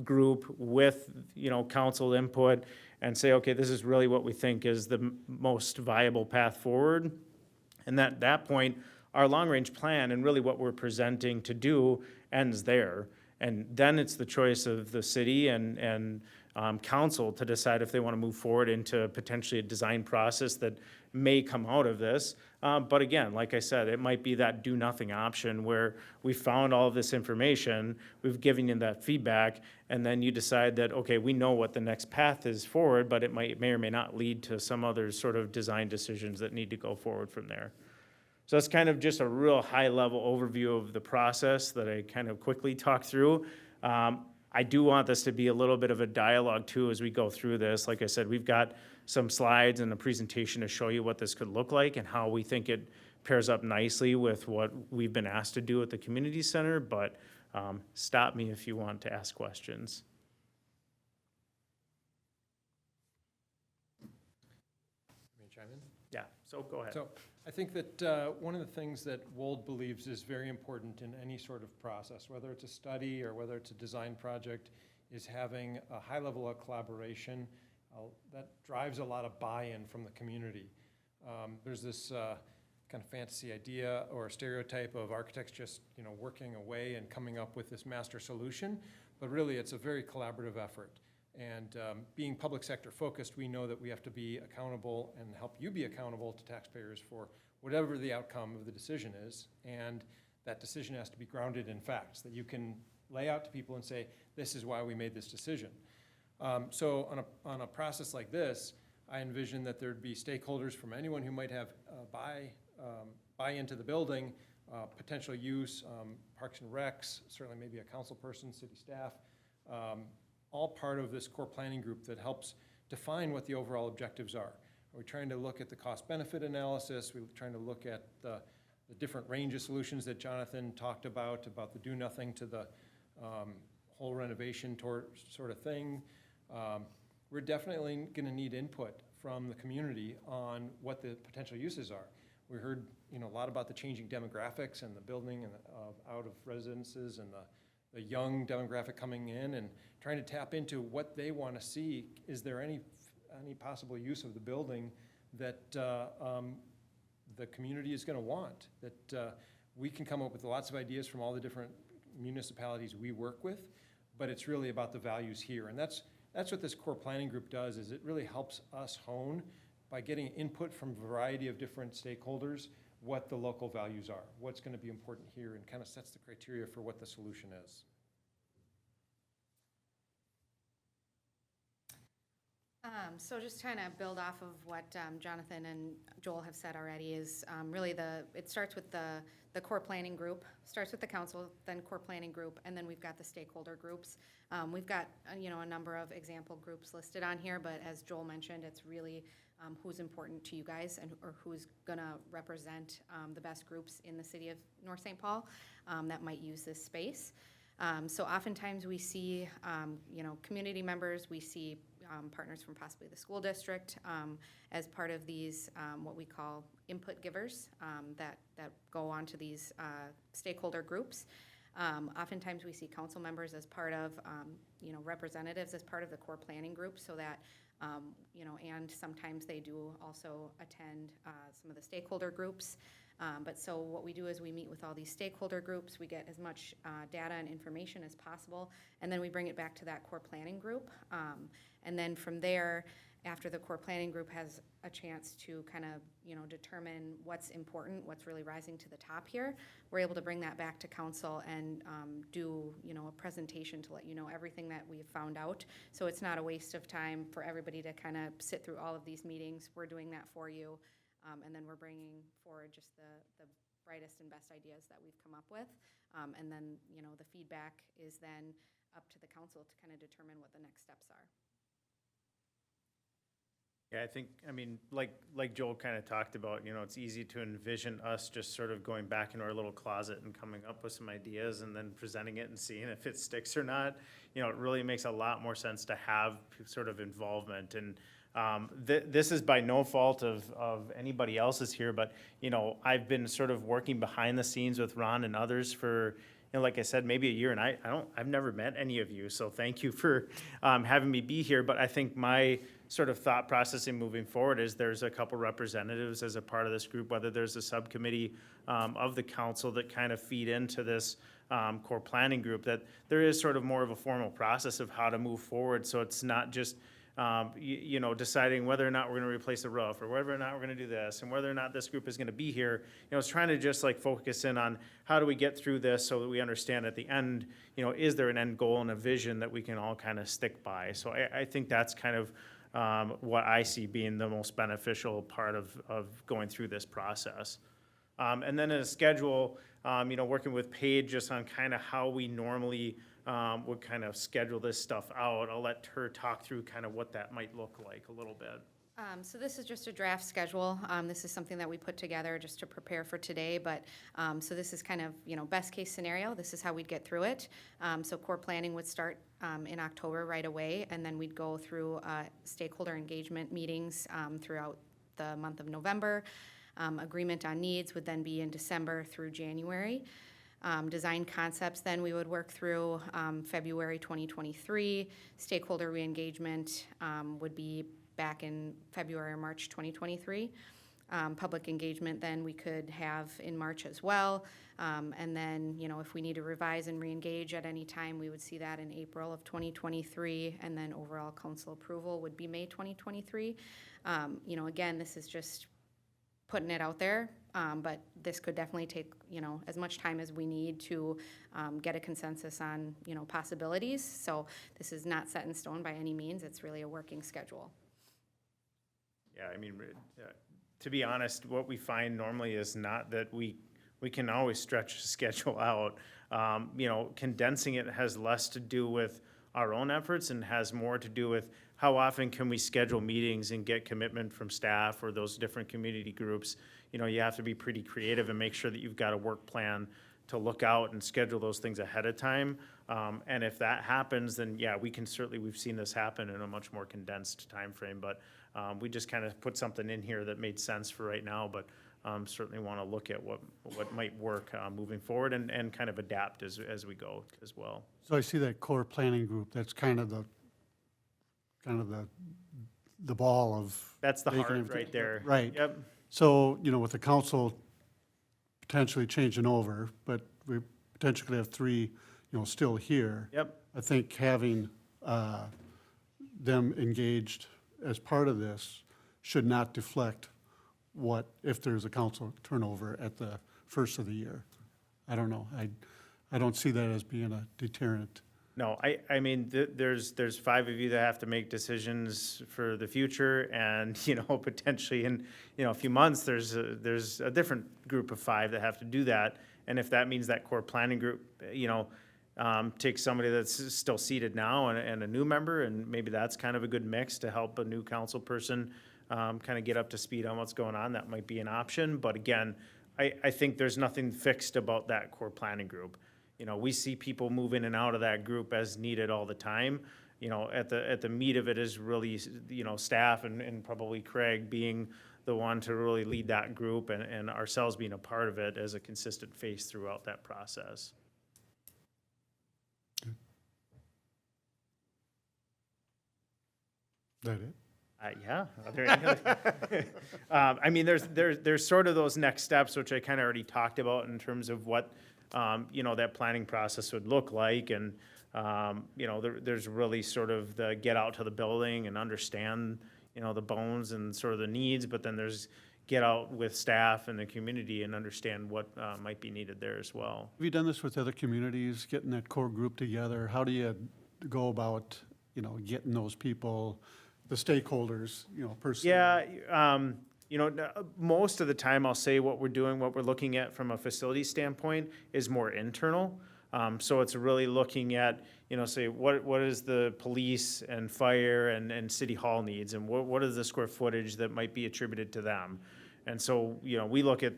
group, with, you know, council input, and say, okay, this is really what we think is the most viable path forward. And at that point, our long-range plan and really what we're presenting to do ends there. And then it's the choice of the city and council to decide if they want to move forward into potentially a design process that may come out of this. But again, like I said, it might be that do-nothing option where we found all of this information, we've given you that feedback, and then you decide that, okay, we know what the next path is forward, but it may or may not lead to some other sort of design decisions that need to go forward from there. So that's kind of just a real high-level overview of the process that I kind of quickly talked through. I do want this to be a little bit of a dialogue too as we go through this. Like I said, we've got some slides and a presentation to show you what this could look like and how we think it pairs up nicely with what we've been asked to do at the community center, but stop me if you want to ask questions. May I chime in? Yeah, so go ahead. So I think that one of the things that Wold believes is very important in any sort of process, whether it's a study or whether it's a design project, is having a high level of collaboration that drives a lot of buy-in from the community. There's this kind of fantasy idea or stereotype of architects just, working away and coming up with this master solution, but really it's a very collaborative effort. And being public sector focused, we know that we have to be accountable and help you be accountable to taxpayers for whatever the outcome of the decision is. And that decision has to be grounded in facts that you can lay out to people and say, this is why we made this decision. So on a process like this, I envision that there'd be stakeholders from anyone who might have buy into the building, potential use, Parks and Recs, certainly maybe a council person, city staff, all part of this core planning group that helps define what the overall objectives are. We're trying to look at the cost-benefit analysis. We're trying to look at the different range of solutions that Jonathan talked about the do-nothing to the whole renovation sort of thing. We're definitely going to need input from the community on what the potential uses are. We heard a lot about the changing demographics and the building and out of residences and the young demographic coming in and trying to tap into what they want to see. Is there any possible use of the building that the community is going to want? That we can come up with lots of ideas from all the different municipalities we work with, but it's really about the values here. And that's what this core planning group does, is it really helps us hone by getting input from a variety of different stakeholders what the local values are, what's going to be important here, and kind of sets the criteria for what the solution is. So just trying to build off of what Jonathan and Joel have said already is really it starts with the core planning group, starts with the council, then core planning group, and then we've got the stakeholder groups. We've got a number of example groups listed on here, but as Joel mentioned, it's really who's important to you guys or who's gonna represent the best groups in the city of North St. Paul that might use this space. So oftentimes we see, community members, we see partners from possibly the school district as part of these, what we call input givers that go on to these stakeholder groups. Oftentimes we see council members as part of, representatives as part of the core planning group so that, and sometimes they do also attend some of the stakeholder groups. But so what we do is we meet with all these stakeholder groups, we get as much data and information as possible, and then we bring it back to that core planning group. And then from there, after the core planning group has a chance to kind of, determine what's important, what's really rising to the top here, we're able to bring that back to council and do, a presentation to let you know everything that we've found out. So it's not a waste of time for everybody to kind of sit through all of these meetings. We're doing that for you. And then we're bringing forward just the brightest and best ideas that we've come up with. And then, the feedback is then up to the council to kind of determine what the next steps are. Yeah, like Joel kind of talked about, it's easy to envision us just sort of going back into our little closet and coming up with some ideas and then presenting it and seeing if it sticks or not. It really makes a lot more sense to have sort of involvement. And this is by no fault of anybody else's here, but, I've been sort of working behind the scenes with Ron and others for, like I said, maybe a year, and I've never met any of you, so thank you for having me be here. But I think my sort of thought process in moving forward is there's a couple representatives as a part of this group, whether there's a subcommittee of the council that kind of feed into this core planning group, that there is sort of more of a formal process of how to move forward, so it's not just deciding whether or not we're going to replace the roof or whether or not we're going to do this and whether or not this group is going to be here. It's trying to just like focus in on how do we get through this so that we understand at the end, is there an end goal and a vision that we can all kind of stick by? So I think that's kind of what I see being the most beneficial part of going through this process. And then in a schedule, working with Paige just on kind of how we normally would kind of schedule this stuff out. I'll let her talk through kind of what that might look like a little bit. So this is just a draft schedule. This is something that we put together just to prepare for today, but so this is kind of, best case scenario. This is how we'd get through it. So core planning would start in October right away, and then we'd go through stakeholder engagement meetings throughout the month of November. Agreement on needs would then be in December through January. Design concepts, then we would work through February 2023. Stakeholder re-engagement would be back in February or March 2023. public engagement then we could have in March as well. And then, if we need to revise and reengage at any time, we would see that in April of 2023. And then overall council approval would be May 2023. Again, this is just putting it out there, but this could definitely take, as much time as we need to get a consensus on, possibilities. So this is not set in stone by any means. It's really a working schedule. Yeah, I mean, to be honest, what we find normally is not that we can always stretch the schedule out. Condensing it has less to do with our own efforts and has more to do with how often can we schedule meetings and get commitment from staff or those different community groups. You have to be pretty creative and make sure that you've got a work plan to look out and schedule those things ahead of time. And if that happens, then yeah, we've seen this happen in a much more condensed time frame. But we just kind of put something in here that made sense for right now, but certainly want to look at what might work moving forward and kind of adapt as we go as well. So I see that core planning group, that's kind of the ball of. That's the making heart everything- right there. Right. Yep. So, with the council potentially changing over, but we potentially could have three, still here. Yep. I think having them engaged as part of this should not deflect if there's a council turnover at the first of the year. I don't know. I don't see that as being a deterrent. No, I mean, there's five of you that have to make decisions for the future, and potentially in a few months there's a different group of five that have to do that, and if that means that core planning group, takes somebody that's still seated now and a new member, and maybe that's kind of a good mix to help a new council person kind of get up to speed on what's going on. That might be an option, but again, I think there's nothing fixed about that core planning group. We see people move in and out of that group as needed all the time. At the meat of it is really, staff and probably Craig being the one to really lead that group and ourselves being a part of it as a consistent face throughout that process. That it? Yeah. Are there any other- I mean, there's sort of those next steps, which I kind of already talked about in terms of what, that planning process would look like. And, there's really sort of the get out to the building and understand, the bones and sort of the needs, but then there's get out with staff and the community and understand what might be needed there as well. Have you done this with other communities, getting that core group together? How do you go about, getting those people, the stakeholders, personally? Yeah, most of the time I'll say what we're looking at from a facility standpoint is more internal. So it's really looking at, say, what is the police and fire and city hall needs, and what is the square footage that might be attributed to them? And so, we look at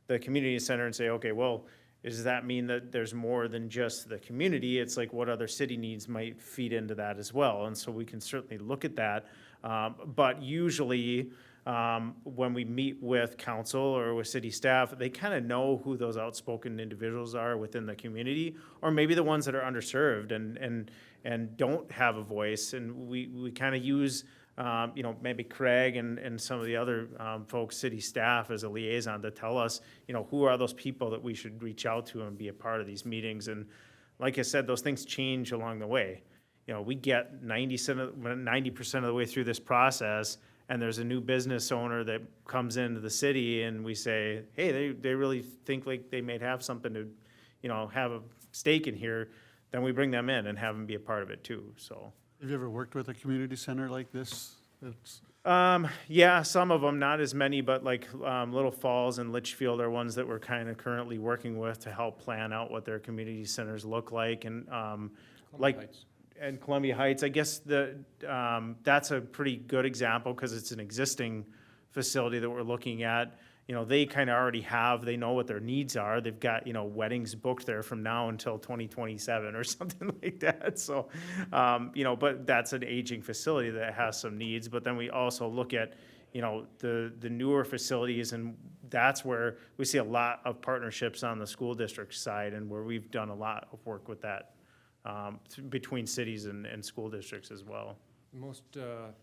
the community center and say, okay, well, does that mean that there's more than just the community? It's like what other city needs might feed into that as well. And so we can certainly look at that. But usually, when we meet with council or with city staff, they kind of know who those outspoken individuals are within the community, or maybe the ones that are underserved and don't have a voice. And we kind of use, maybe Craig and some of the other folks, city staff as a liaison to tell us, who are those people that we should reach out to and be a part of these meetings. And like I said, those things change along the way. We get 90% of the way through this process, and there's a new business owner that comes into the city, and we say, hey, they really think like they may have something to, have a stake in here. Then we bring them in and have them be a part of it too, so. Have you ever worked with a community center like this? That's Yeah, some of them, not as many, but like Little Falls and Litchfield are ones that we're kind of currently working with to help plan out what their community centers look like. And and Columbia Heights, I guess that's a pretty good example because it's an existing facility that we're looking at. They kind of already they know what their needs are. They've got, weddings booked there from now until 2027 or something like that. So, but that's an aging facility that has some needs. But then we also look at, the newer facilities, and that's where we see a lot of partnerships on the school district side, and where we've done a lot of work with that. Between cities and school districts as well. The most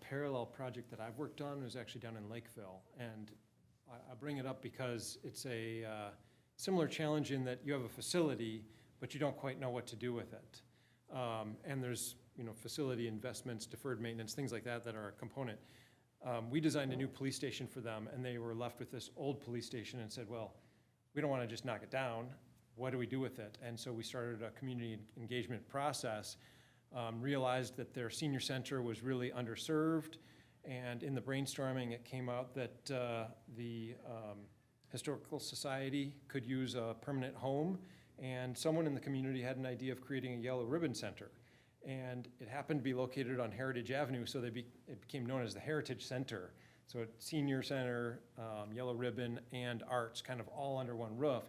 parallel project that I've worked on was actually down in Lakeville, and I bring it up because it's a similar challenge in that you have a facility, but you don't quite know what to do with it. And there's, facility investments, deferred maintenance, things like that are a component. We designed a new police station for them, and they were left with this old police station and said, well, we don't want to just knock it down. What do we do with it? And so we started a community engagement process, realized that their senior center was really underserved, and in the brainstorming, it came out that the Historical Society could use a permanent home, and someone in the community had an idea of creating a yellow ribbon center. And it happened to be located on Heritage Avenue, so it became known as the Heritage Center. So it's senior center, yellow ribbon, and arts, kind of all under one roof.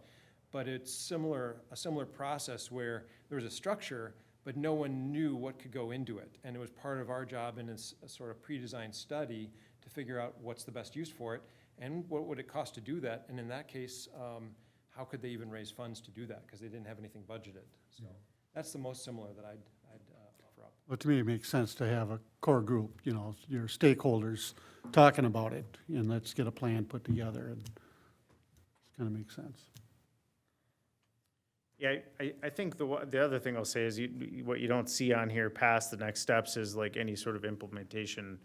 But it's a similar process where there was a structure, but no one knew what could go into it. And it was part of our job in a sort of pre-designed study to figure out what's the best use for it, and what would it cost to do that. And in that case, how could they even raise funds to do that? Because they didn't have anything budgeted. So that's the most similar that I'd offer up. Well, to me, it makes sense to have a core group, your stakeholders talking about it, and let's get a plan put together, and it kind of makes sense. Yeah, I think the other thing I'll say is what you don't see on here past the next steps is like any sort of implementation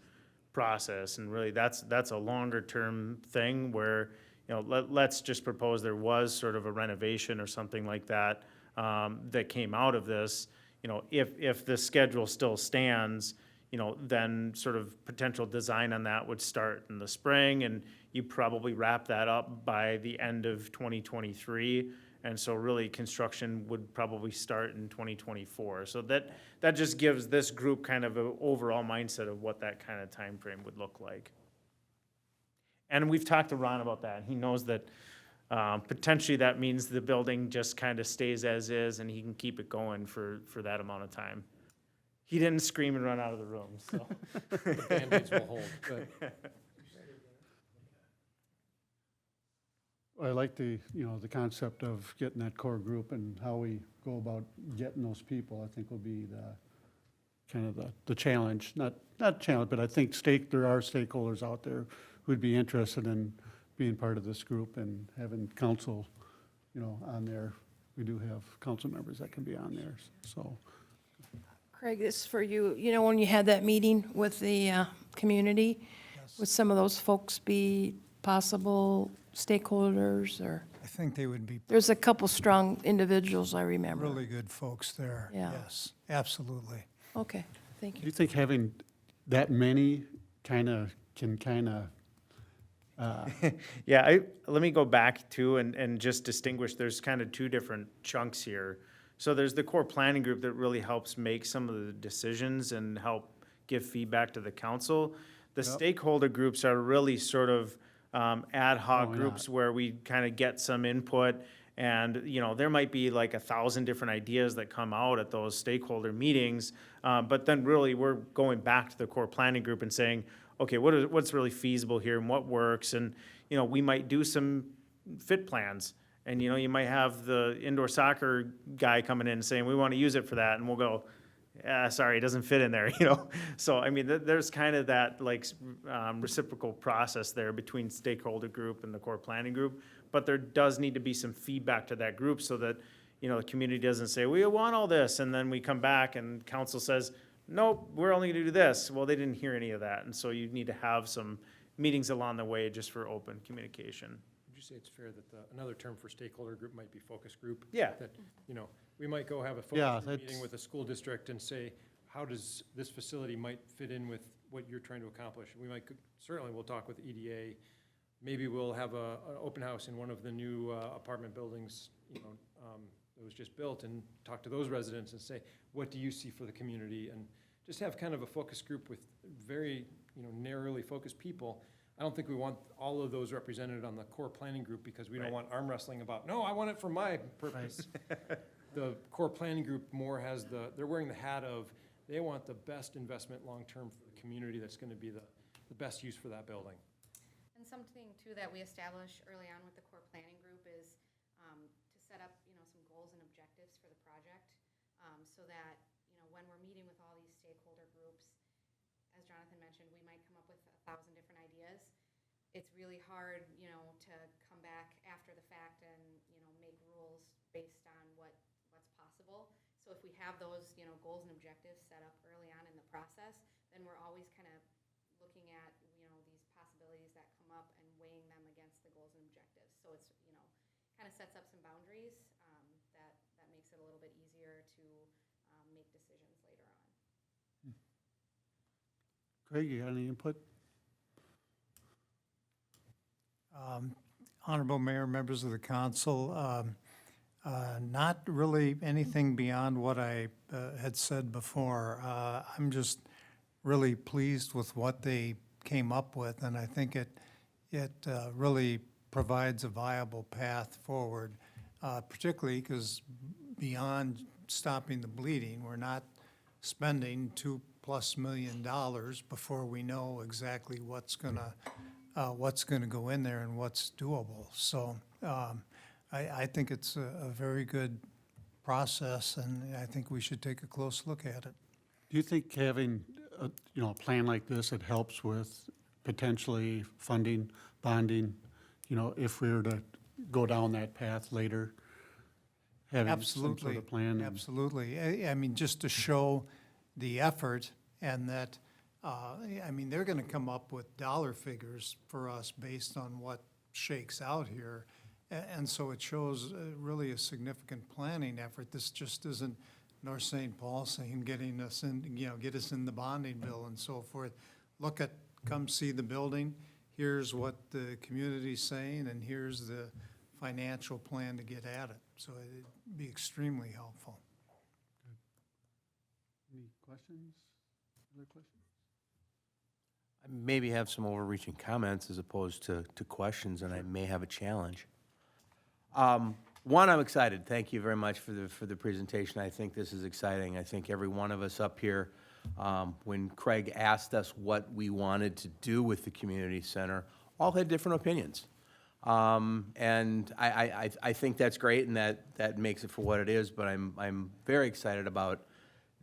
process. And really that's a longer term thing where, let's just propose there was sort of a renovation or something like that that came out of this. If the schedule still stands, then sort of potential design on that would start in the spring, and you probably wrap that up by the end of 2023. And so really construction would probably start in 2024. So that just gives this group kind of an overall mindset of what that kind of time frame would look like. And we've talked to Ron about that, and he knows that potentially that means the building just kind of stays as is, and he can keep it going for that amount of time. He didn't scream and run out of the room, so. The Band-Aids will hold. Good. I like the concept of getting that core group and how we go about getting those people, I think will be the challenge, not challenge, but I think there are stakeholders out there who'd be interested in being part of this group and having council, on there. We do have council members that can be on there, so. Craig, this is for you. When you had that meeting with the community, would some of those folks be possible stakeholders, or? I think they would be There's a couple strong individuals I remember. really good folks there. Yeah. Yes, absolutely. Okay, thank Do you. you think having that many can Yeah, let me go back too and just distinguish, there's kind of two different chunks here. So there's the core planning group that really helps make some of the decisions and help give feedback to the council. The stakeholder groups are really sort of ad hoc groups where we kind of get some input, and there might be like 1,000 different ideas that come out at those stakeholder meetings, but then really we're going back to the core planning group and saying, okay, what's really feasible here and what works, and we might do some fit plans, and you might have the indoor soccer guy coming in and saying we want to use it for that, and we'll go, sorry, it doesn't fit in there, So, I mean, there's kind of that reciprocal process there between stakeholder group and the core planning group. But there does need to be some feedback to that group so that, the community doesn't say, we want all this, and then we come back and council says, nope, we're only gonna do this. Well, they didn't hear any of that. And so you need to have some meetings along the way just for open communication. Would you say it's fair that another term for stakeholder group might be focus group? Yeah. That, we might go have a Yeah, focus group meeting that's- with a school district and say, how does this facility might fit in with what you're trying to accomplish? Certainly we'll talk with EDA. Maybe we'll have an open house in one of the new apartment buildings, that was just built, and talk to those residents and say, what do you see for the community? And just have kind of a focus group with very, narrowly focused people. I don't think we want all of those represented on the core planning group because we don't want arm wrestling about, no, I want it for my purpose. The core planning group more has they're wearing the hat of, they want the best investment long-term for the community that's gonna be the best use for that building. And something too that we established early on with the core planning group is to set up, some goals and objectives for the project, so that, when we're meeting with all these stakeholder groups, as Jonathan mentioned, we might come up with 1,000 different ideas. it's really hard, you know, to come back after the fact and, you know, make rules based on what's possible. So if we have those, you know, goals and objectives set up early on in the process, then we're always kind of looking at, you know, these possibilities that come up and weighing them against the goals and objectives. So it's, you know, kind of sets up some boundaries that makes it a little bit easier to make decisions later on. Craig, you got any input? Honorable Mayor, members of the council, not really anything beyond what I had said before. I'm just really pleased with what they came up with, and I think it really provides a viable path forward, particularly because beyond stopping the bleeding, we're not spending $2+ million before we know exactly what's gonna go in there and what's doable. So I think it's a very good process, and I think we should take a close look at it. Do you think having a, you know, a plan like this, it helps with potentially funding, bonding, you know, if we were to go down that path later? Having some sort Absolutely. of plan? Absolutely. I mean, just to show the effort and that, I mean, they're gonna come up with dollar figures for us based on what shakes out here. And so it shows really a significant planning effort. This just isn't North St. Paul saying, getting us in, you know, get us in the bonding bill and so forth. Come see the building. Here's what the community's saying, and here's the financial plan to get at it. So it'd be extremely helpful. Any questions? Other questions? I maybe have some overreaching comments as opposed to questions, and I may have a challenge. One, I'm excited. Thank you very much for the presentation. I think this is exciting. I think every one of us up here, when Craig asked us what we wanted to do with the community center, all had different opinions. And I think that's great, and that makes it for what it is, but I'm very excited about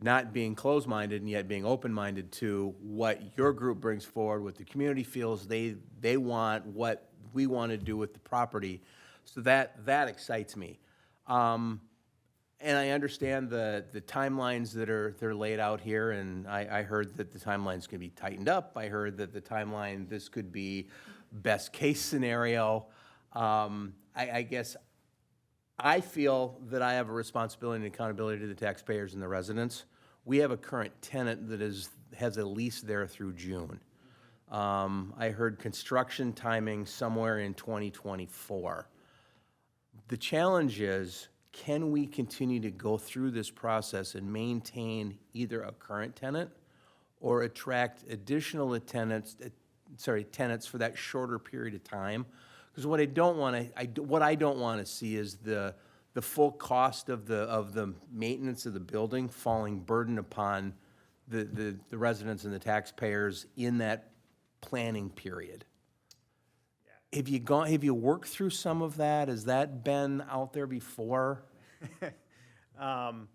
not being closed-minded and yet being open-minded to what your group brings forward, what the community feels they want, what we want to do with the property. So that excites me. And I understand the timelines that are laid out here, and I heard that the timeline's going to be tightened up. I heard that the timeline, this could be best-case scenario. I guess I feel that I have a responsibility and accountability to the taxpayers and the residents. We have a current tenant that has a lease there through June. I heard construction timing somewhere in 2024. The challenge is, can we continue to go through this process and maintain either a current tenant or attract additional tenants for that shorter period of time? Because what I don't want to see is the full cost of the maintenance of the building falling burden upon the residents and the taxpayers in that planning period. Have you worked through some of that? Has that been out there before? You know,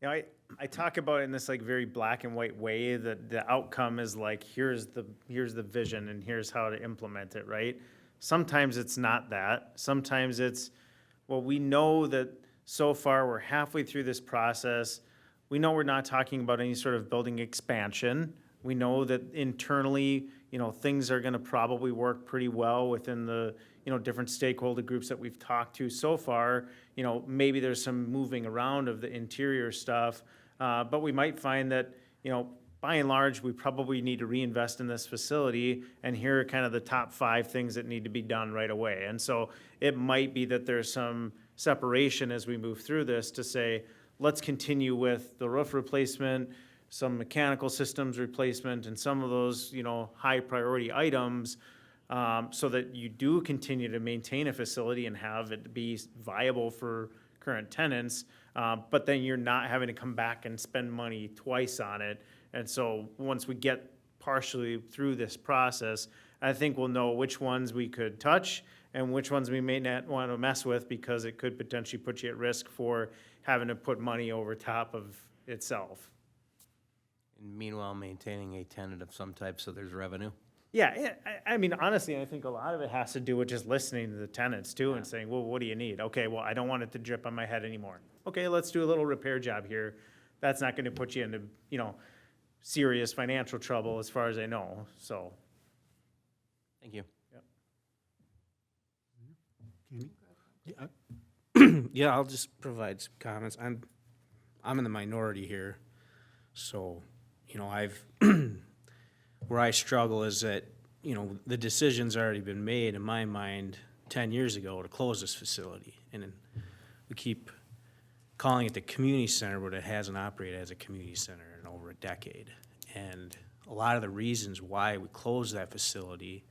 I talk about it in this like very black and white way that the outcome is like, here's the vision and here's how to implement it, right? Sometimes it's not that. Sometimes it's, well, we know that so far we're halfway through this process. We know we're not talking about any sort of building expansion. We know that internally, you know, things are going to probably work pretty well within the, you know, different stakeholder groups that we've talked to so far. You know, maybe there's some moving around of the interior stuff, but we might find that, you know, by and large, we probably need to reinvest in this facility, and here are kind of the top 5 things that need to be done right away. And so it might be that there's some separation as we move through this to say, let's continue with the roof replacement, some mechanical systems replacement, and some of those, you know, high priority items, so that you do continue to maintain a facility and have it be viable for current tenants, but then you're not having to come back and spend money twice on it. And so once we get partially through this process, I think we'll know which ones we could touch and which ones we may not want to mess with, because it could potentially put you at risk for having to put money over top of itself. And meanwhile, maintaining a tenant of some type so there's revenue? Yeah, I mean, honestly, I think a lot of it has to do with just listening to the tenants too and saying, well, what do you need? Okay, well, I don't want it to drip on my head anymore. Okay, let's do a little repair job here. That's not gonna put you into, serious financial trouble as far as I know, so. Thank you. Kenny? Yeah, Yeah, I'll just provide some comments. I'm in the minority here, so, I've, where I struggle is that, the decision's already been made in my mind 10 years ago to close this facility. And then we keep calling it the community center, but it hasn't operated as a community center in over a decade. And a lot of the reasons why we closed that facility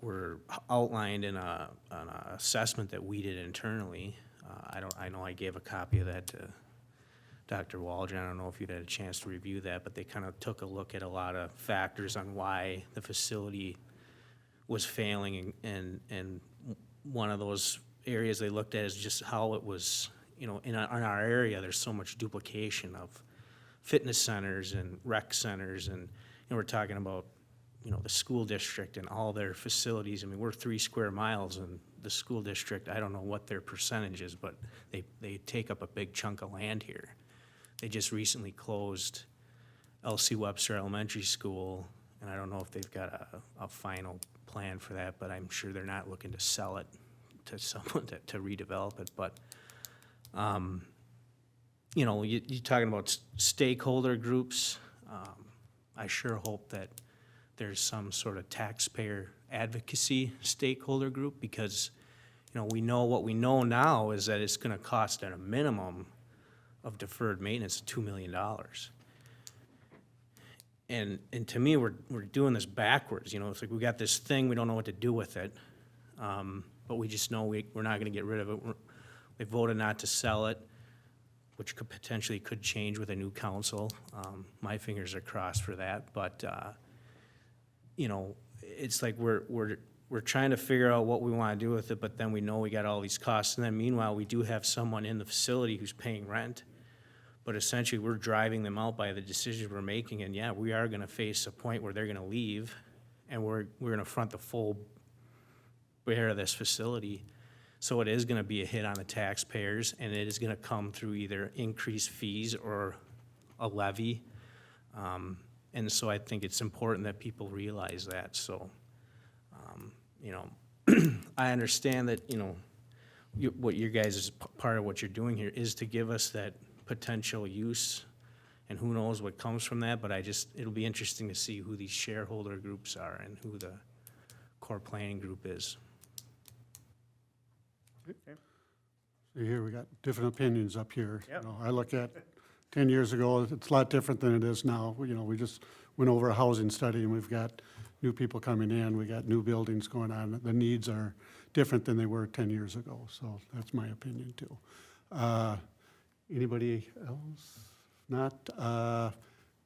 were outlined in an assessment that we did internally. I know I gave a copy of that to Dr. Waldron. I don't know if you'd had a chance to review that, but they kind of took a look at a lot of factors on why the facility was failing, and one of those areas they looked at is just how it was, in our area, there's so much duplication of fitness centers and rec centers, and we're talking about the school district and all their facilities. I mean, we're 3 square miles, and the school district, I don't know what their percentage is, but they take up a big chunk of land here. They just recently closed L.C. Webster Elementary School, and I don't know if they've got a final plan for that, but I'm sure they're not looking to sell it to someone to redevelop it. But, you're talking about stakeholder groups. I sure hope that there's some sort of taxpayer advocacy stakeholder group, because, we know what we know now is that it's gonna cost at a minimum of deferred maintenance of $2 million. And to me, we're doing this backwards, it's like we got this thing, we don't know what to do with it. But we just know we're not gonna get rid of it. They voted not to sell it, which potentially could change with a new council. My fingers are crossed for that, but, it's like we're trying to figure out what we wanna do with it, but then we know we got all these costs, and then meanwhile, we do have someone in the facility who's paying rent. But essentially, we're driving them out by the decisions we're making, and yeah, we are gonna face a point where they're gonna leave, and we're gonna front the full bear of this facility. So it is gonna be a hit on the taxpayers, and it is gonna come through either increased fees or a levy. And so I think it's important that people realize that, so, I understand that, what your guys' part of what you're doing here is to give us that potential use, and who knows what comes from that, but it'll be interesting to see who these shareholder groups are and who the core planning group is. So here, we got different opinions up here. Yep. I look at 10 years ago, it's a lot different than it is now. We just went over a housing study, and we've got new people coming in, we got new buildings going on. The needs are different than they were 10 years ago, so that's my opinion too. Anybody else? Not,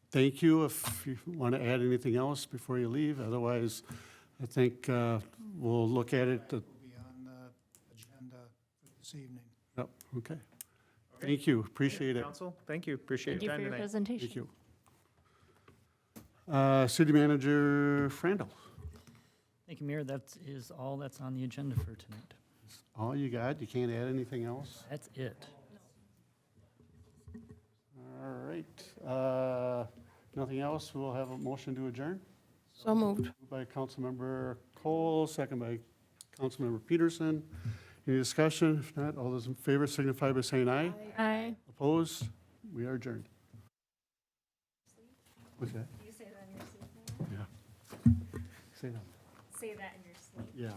thank you. If you want to add anything else before you leave, otherwise, I think we'll look at it. Will be on the agenda this evening. Yep, okay. Thank you, appreciate it. Council, thank you, appreciate Thank you your for time your tonight. presentation. Thank you. City Manager Frandl, Thank you, Mayor. That is all that's on the agenda for tonight. all you got? You can't add anything else? That's it. All right. Nothing else? We'll have a motion to adjourn. So moved. Moved by Councilmember Cole, second by Councilmember Peterson. Any discussion? If not, all those in favor signify by saying aye. Aye. Opposed? We are adjourned. What's that? You say that in your sleep. Yeah. Say that. Say that in your sleep. Yeah.